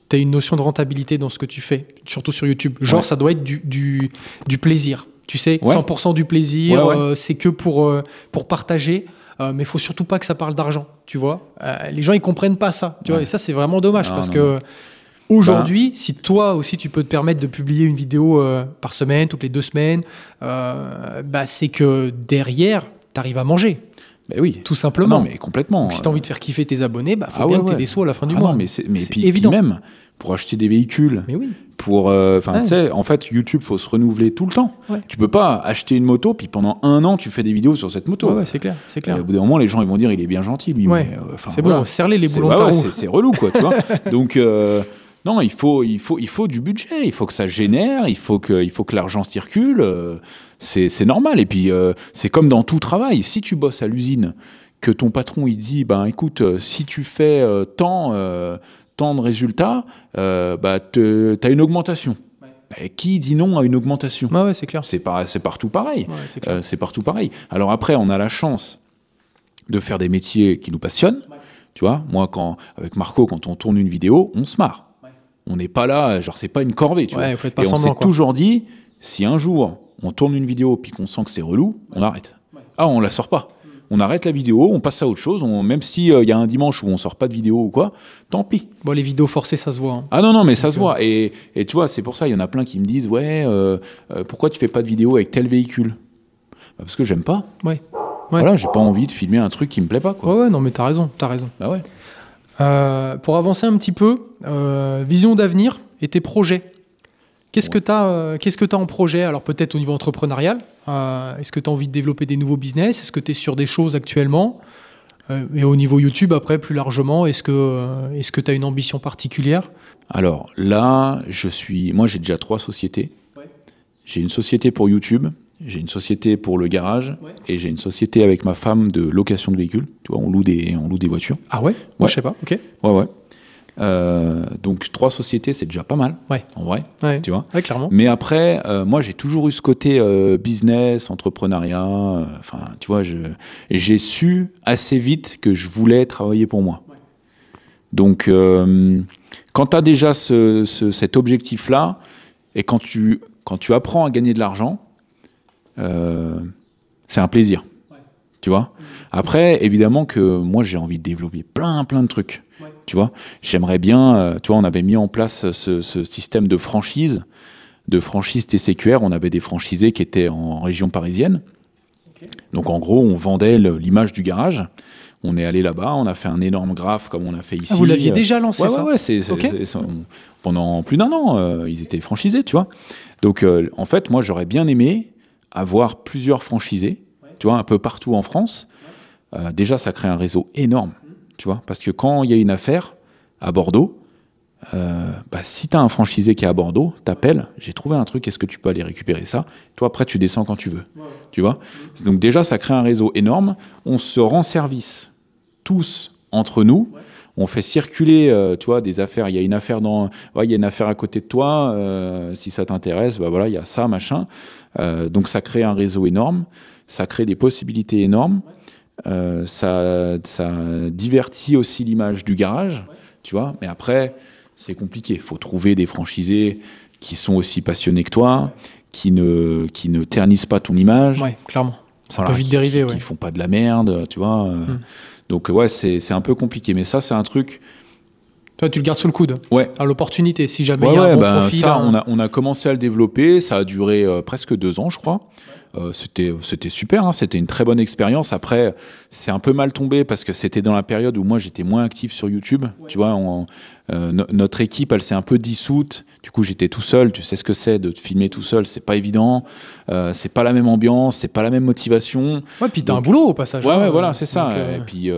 tu as une notion de rentabilité dans ce que tu fais, surtout sur YouTube. Genre, ça doit être du plaisir. Tu sais, 100% du plaisir, c'est que pour partager. Mais il faut surtout pas que ça parle d'argent, tu vois. Les gens, ils comprennent pas ça, tu vois. Et ça, c'est vraiment dommage que aujourd'hui, si toi aussi, tu peux te permettre de publier une vidéo par semaine, toutes les 2 semaines, c'est que derrière, tu arrives à manger. Oui. Tout simplement. Non, mais complètement. Donc, si tu as envie de faire kiffer tes abonnés, faut bien que tu aies des sous à la fin du mois. Mais puis même, pour acheter des véhicules, pour, tu sais, en fait, YouTube, faut se renouveler tout le temps. Tu peux pas acheter une moto, puis pendant 1 an, tu fais des vidéos sur cette moto. C'est clair, c'est clair. Et au bout d'un moment, les gens, ils vont dire, il est bien gentil, lui. C'est bon, serrer les boulons de ta roue. C'est relou, quoi, tu vois. Donc, non, il faut du budget, il faut que ça génère, il faut que l'argent circule. C'est normal. Et puis, c'est comme dans tout travail. Si tu bosses à l'usine, que ton patron, il dit, ben, écoute, si tu fais tant de résultats, t'as une augmentation. Qui dit non à une augmentation? C'est clair. C'est partout pareil. C'est partout pareil. Alors après, on a la chance de faire des métiers qui nous passionnent. Tu vois, moi, avec Marco, quand on tourne une vidéo, on se marre. On n'est pas là, genre c'est pas une corvée, tu vois. Faut être pas et semblant, on s'est toujours dit, si un jour on tourne une vidéo puis qu'on sent que c'est relou, on arrête. Ah, on la sort pas. On arrête la vidéo, on passe à autre chose. Même s'il y a un dimanche où on sort pas de vidéo ou quoi, tant pis. Bon, les vidéos forcées, ça se voit. Hein. Ah non, mais ça se voit. Et tu vois, c'est pour ça, il y en a plein qui me disent, pourquoi tu fais pas de vidéo avec tel véhicule? Parce que j'aime pas. Voilà, j'ai pas envie de filmer un truc qui me plaît pas, quoi. Non, mais t'as raison. Bah ouais. Pour avancer un petit peu, vision d'avenir et tes projets. Qu'est-ce que tu as en projet? Alors peut-être au niveau entrepreneurial, est-ce que tu as envie de développer des nouveaux business? Est-ce que tu es sur des choses actuellement? Et au niveau YouTube, après, plus largement, est-ce que tu as une ambition particulière? Alors là, moi j'ai déjà 3 sociétés. J'ai une société pour YouTube, j'ai une société pour le garage et j'ai une société avec ma femme de location de véhicules. Tu vois, on loue des voitures. Ah ouais? Moi, je sais pas. Ok. Ouais. Donc 3 sociétés, c'est déjà pas mal, en vrai, tu vois. Clairement. Mais après, moi, j'ai toujours eu ce côté business, entrepreneuriat. Tu vois, j'ai su assez vite que je voulais travailler pour moi. Donc, quand tu as déjà cet objectif-là, et quand tu apprends à gagner de l'argent, c'est un plaisir, tu vois. Après, évidemment que moi, j'ai envie de développer plein de trucs. Tu vois, j'aimerais bien, tu vois, on avait mis en place ce système de franchise TCQR. On avait des franchisés qui étaient en région parisienne. Donc en gros, on vendait l'image du garage. On est allé là-bas, on a fait un énorme graphe comme on a fait ici. Ah, vous l'aviez déjà lancé, ça? Ouais, pendant plus d'1 an, ils étaient franchisés, tu vois. Donc en fait, moi, j'aurais bien aimé avoir plusieurs franchisés, tu vois, un peu partout en France. Déjà, ça crée un réseau énorme. Tu vois, parce que quand il y a une affaire à Bordeaux, si tu as un franchisé qui est à Bordeaux, t'appelles, j'ai trouvé un truc, est-ce que tu peux aller récupérer ça? Toi, après, tu descends quand tu veux. Tu vois? Donc déjà, ça crée un réseau énorme. On se rend service tous entre nous. On fait circuler, tu vois, des affaires. Il y a une affaire il y a une affaire à côté de toi. Si ça t'intéresse, voilà, il y a ça, machin. Donc ça crée un réseau énorme. Ça crée des possibilités énormes. Ça divertit aussi l'image du garage, tu vois. Mais après, c'est compliqué. Il faut trouver des franchisés qui sont aussi passionnés que toi, qui ne ternissent pas ton image. Ouais, clairement. Ça peut vite dériver. Qui font pas de la merde, tu vois. Donc ouais, c'est un peu compliqué. Mais ça, c'est un truc... Toi, tu le gardes sous le coude. À l'opportunité, si jamais il y a un bon profil. Ça, on a commencé à le développer. Ça a duré presque 2 ans, je crois. C'était super, hein, c'était une très bonne expérience. Après, c'est un peu mal tombé parce que c'était dans la période où moi j'étais moins actif sur YouTube. Tu vois, notre équipe, elle s'est un peu dissoute. Du coup, j'étais tout seul. Tu sais ce que c'est de te filmer tout seul, c'est pas évident. C'est pas la même ambiance, c'est pas la même motivation. Ouais, puis t'as un boulot au passage. Voilà, c'est ça. Et puis, tu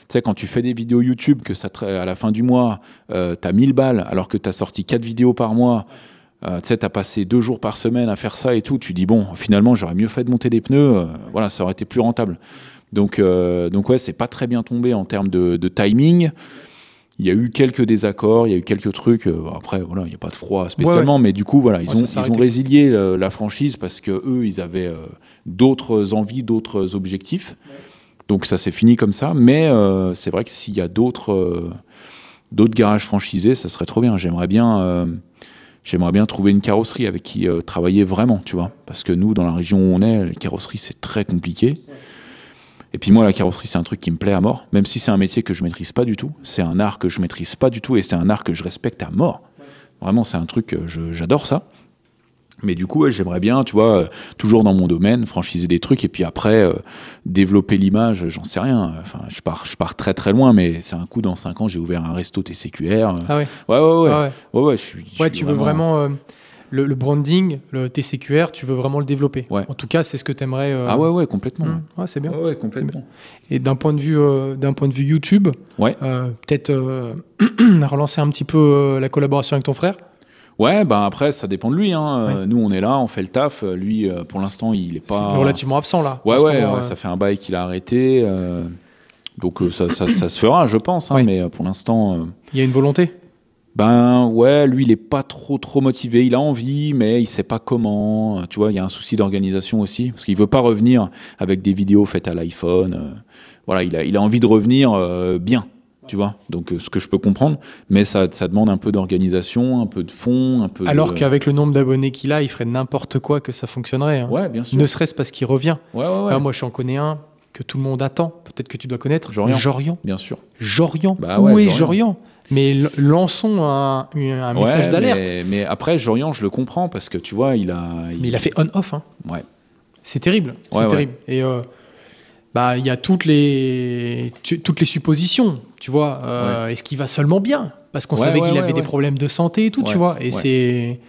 sais, quand tu fais des vidéos YouTube, que à la fin du mois, t'as 1000 balles alors que t'as sorti 4 vidéos par mois. Tu sais, t'as passé 2 jours par semaine à faire ça et tout. Tu dis, bon, finalement, j'aurais mieux fait de monter des pneus. Voilà, ça aurait été plus rentable. Donc ouais, c'est pas très bien tombé en termes de timing. Il y a eu quelques désaccords, il y a eu quelques trucs. Après, voilà, il n'y a pas de froid spécialement. Mais du coup, voilà, ils ont résilié la franchise parce qu'eux, ils avaient d'autres envies, d'autres objectifs. Donc ça s'est fini comme ça. Mais c'est vrai que s'il y a d'autres garages franchisés, ça serait trop bien. J'aimerais bien trouver une carrosserie avec qui travailler vraiment, tu vois. Parce que nous, dans la région où on est, les carrosseries, c'est très compliqué. Et puis moi, la carrosserie, c'est un truc qui me plaît à mort. Même si c'est un métier que je maîtrise pas du tout. C'est un art que je maîtrise pas du tout et c'est un art que je respecte à mort. Vraiment, c'est un truc, j'adore ça. Mais du coup, j'aimerais bien, tu vois, toujours dans mon domaine, franchiser des trucs et puis après, développer l'image, j'en sais rien. Enfin, je pars très très loin, mais c'est un coup, dans 5 ans, j'ai ouvert un resto TCQR. Ah ouais. Ouais, tu veux vraiment le branding, le TCQR, tu veux vraiment le développer. Ouais. En tout cas, c'est ce que tu aimerais. Ah ouais, complètement. Ouais, c'est bien. Ouais, complètement. Et d'un point de vue YouTube, peut-être relancer un petit peu la collaboration avec ton frère. Ouais, ben après, ça dépend de lui. Hein. Nous, on est là, on fait le taf. Lui, pour l'instant, il est pas... C'est relativement absent, là. Ouais, ça fait un bail qu'il a arrêté. Donc, ça se fera, je pense. Hein, mais pour l'instant... Il y a une volonté? Ben ouais, lui, il est pas trop motivé. Il a envie, mais il sait pas comment. Tu vois, il y a un souci d'organisation aussi. Parce qu'il veut pas revenir avec des vidéos faites à l'iPhone. Voilà, il a envie de revenir bien. Tu vois, donc ce que je peux comprendre, mais ça demande un peu d'organisation, un peu de fond, un peu. Alors qu'avec le nombre d'abonnés qu'il a, il ferait n'importe quoi que ça fonctionnerait. Hein. Ouais, bien sûr. Ne serait-ce parce qu'il revient. Ouais. Alors, moi, j'en connais un que tout le monde attend. Peut-être que tu dois connaître. Jorian. Bien sûr. Jorian. Où est Jorian? Mais lançons un message d'alerte. Mais après, Jorian, je le comprends parce que tu vois, il a fait on-off. Hein. Ouais. C'est terrible. C'est terrible. Et il y a toutes les suppositions, tu vois. Est-ce qu'il va seulement bien? Parce qu'on savait qu'il avait des problèmes de santé et tout, tu vois. Et c'est...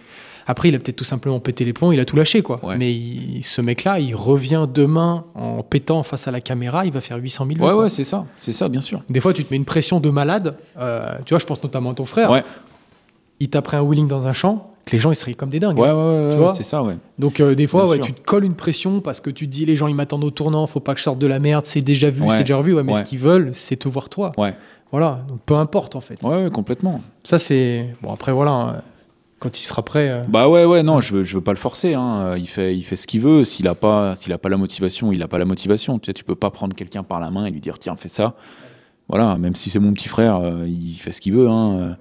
Après, il a peut-être tout simplement pété les plombs, il a tout lâché, quoi. Ouais. Mais ce mec-là, il revient demain en pétant face à la caméra, il va faire 800 000 vues. Ouais, c'est ça, bien sûr. Des fois, tu te mets une pression de malade. Tu vois, je pense notamment à ton frère. Ouais. Il t'a pris un wheeling dans un champ, que les gens, ils seraient comme des dingues. Ouais, tu vois, c'est ça, ouais. Donc, des fois, tu te colles une pression parce que tu te dis, les gens, ils m'attendent au tournant, faut pas que je sorte de la merde, c'est déjà vu, c'est déjà revu. Ouais, mais ce qu'ils veulent, c'est te voir toi. Ouais. Voilà, donc peu importe, en fait. Ouais, complètement. Ça, c'est... Bon, après, voilà... Quand il sera prêt. Bah ouais, non, je veux pas le forcer. Hein. Il fait ce qu'il veut. S'il a pas la motivation, il a pas la motivation. Tu sais, tu peux pas prendre quelqu'un par la main et lui dire tiens, fais ça. Voilà, même si c'est mon petit frère, il fait ce qu'il veut. Hein.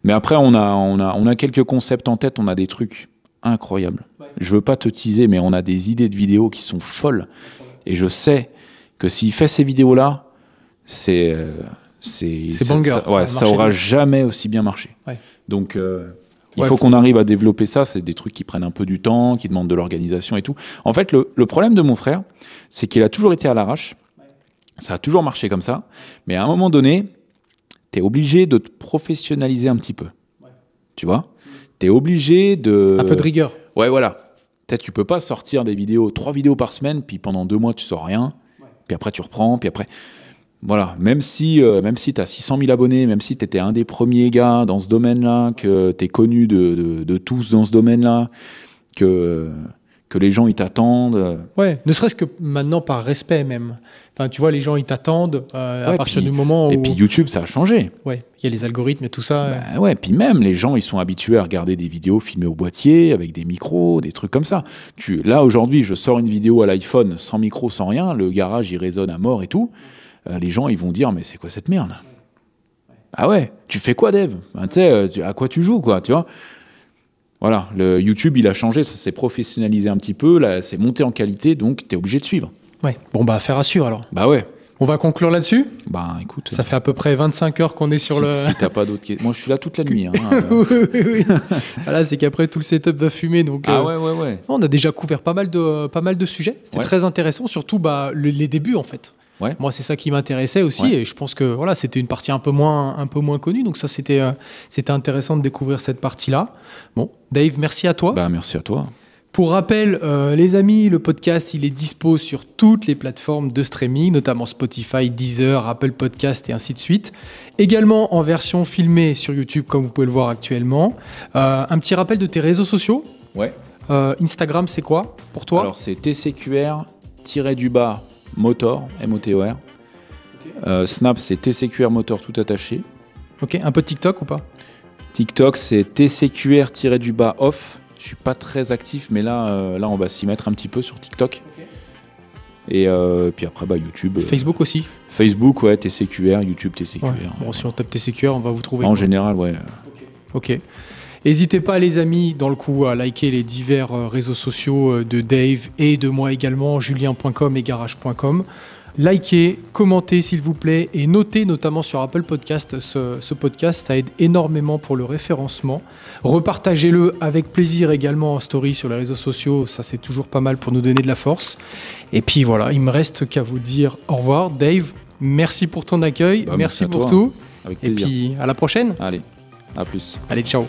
Mais après, on a quelques concepts en tête. On a des trucs incroyables. Ouais. Je veux pas te teaser, mais on a des idées de vidéos qui sont folles. Et je sais que s'il fait ces vidéos-là, c'est banger. Ça aura jamais aussi bien marché. Ouais. Donc il faut qu'on arrive à développer ça. C'est des trucs qui prennent un peu du temps, qui demandent de l'organisation et tout. En fait, le problème de mon frère, c'est qu'il a toujours été à l'arrache. Ça a toujours marché comme ça. Mais à un moment donné, tu es obligé de te professionnaliser un petit peu. Ouais. Tu vois, tu es obligé de... Un peu de rigueur. Ouais, voilà. Peut-être tu peux pas sortir 3 vidéos par semaine, puis pendant 2 mois, tu sors rien. Ouais. Puis après, tu reprends, puis après... Voilà, même si tu as 600 000 abonnés, même si tu étais un des premiers gars dans ce domaine-là, que tu es connu de tous dans ce domaine-là, que les gens ils t'attendent. Ouais, ne serait-ce que maintenant par respect même. Enfin, tu vois, les gens ils t'attendent à partir du moment où... Et puis YouTube, ça a changé. Ouais, il y a les algorithmes et tout ça. Bah ouais, puis même les gens ils sont habitués à regarder des vidéos filmées au boîtier, avec des micros, des trucs comme ça. Là, aujourd'hui, je sors une vidéo à l'iPhone sans micro, sans rien, le garage il résonne à mort et tout. Les gens ils vont dire mais c'est quoi cette merde? Ah ouais, tu fais quoi Dave? Ben, tu sais, à quoi tu joues quoi, tu vois? Voilà, le YouTube il a changé, ça s'est professionnalisé un petit peu, là c'est monté en qualité, donc tu es obligé de suivre. Ouais, bon bah affaire à suivre alors. Bah ouais. On va conclure là-dessus? Bah écoute. Ça fait à peu près 25 heures qu'on est sur le... Si t'as pas d'autres questions. Moi je suis là toute la nuit. Hein, oui. Voilà, c'est qu'après tout le setup va fumer. Donc, ouais. On a déjà couvert pas mal de sujets. C'était très intéressant, surtout les débuts en fait. Ouais. Moi, c'est ça qui m'intéressait aussi, et je pense que voilà, c'était une partie un peu moins connue, donc ça, c'était intéressant de découvrir cette partie-là. Bon, Dave, merci à toi. Bah, merci à toi. Pour rappel, les amis, le podcast, il est dispo sur toutes les plateformes de streaming, notamment Spotify, Deezer, Apple Podcast et ainsi de suite. Également en version filmée sur YouTube, comme vous pouvez le voir actuellement. Un petit rappel de tes réseaux sociaux. Ouais. Instagram, c'est quoi pour toi? Alors, c'est TCQR-motor, M-O-T-O-R. Okay. Snap, c'est TCQR Motor tout attaché. Ok, un peu de TikTok ou pas? TikTok, c'est TCQR-off. Je suis pas très actif, mais là on va s'y mettre un petit peu sur TikTok. Okay. Et puis après, YouTube. Facebook aussi? Facebook, ouais, TCQR, YouTube, TCQR. Ouais. Bon, si on tape TCQR, on va vous trouver. En général, ouais. Ok. N'hésitez pas, les amis, dans le coup, à liker les divers réseaux sociaux de Dave et de moi également, julien.com et garage.com. Likez, commentez s'il vous plaît et notez notamment sur Apple Podcast ce podcast, ça aide énormément pour le référencement. Repartagez-le avec plaisir également en story sur les réseaux sociaux, ça c'est toujours pas mal pour nous donner de la force. Et puis voilà, il me reste qu'à vous dire au revoir. Dave, merci pour ton accueil, merci pour tout. Avec plaisir. Et puis à la prochaine. Allez, à plus. Allez, ciao.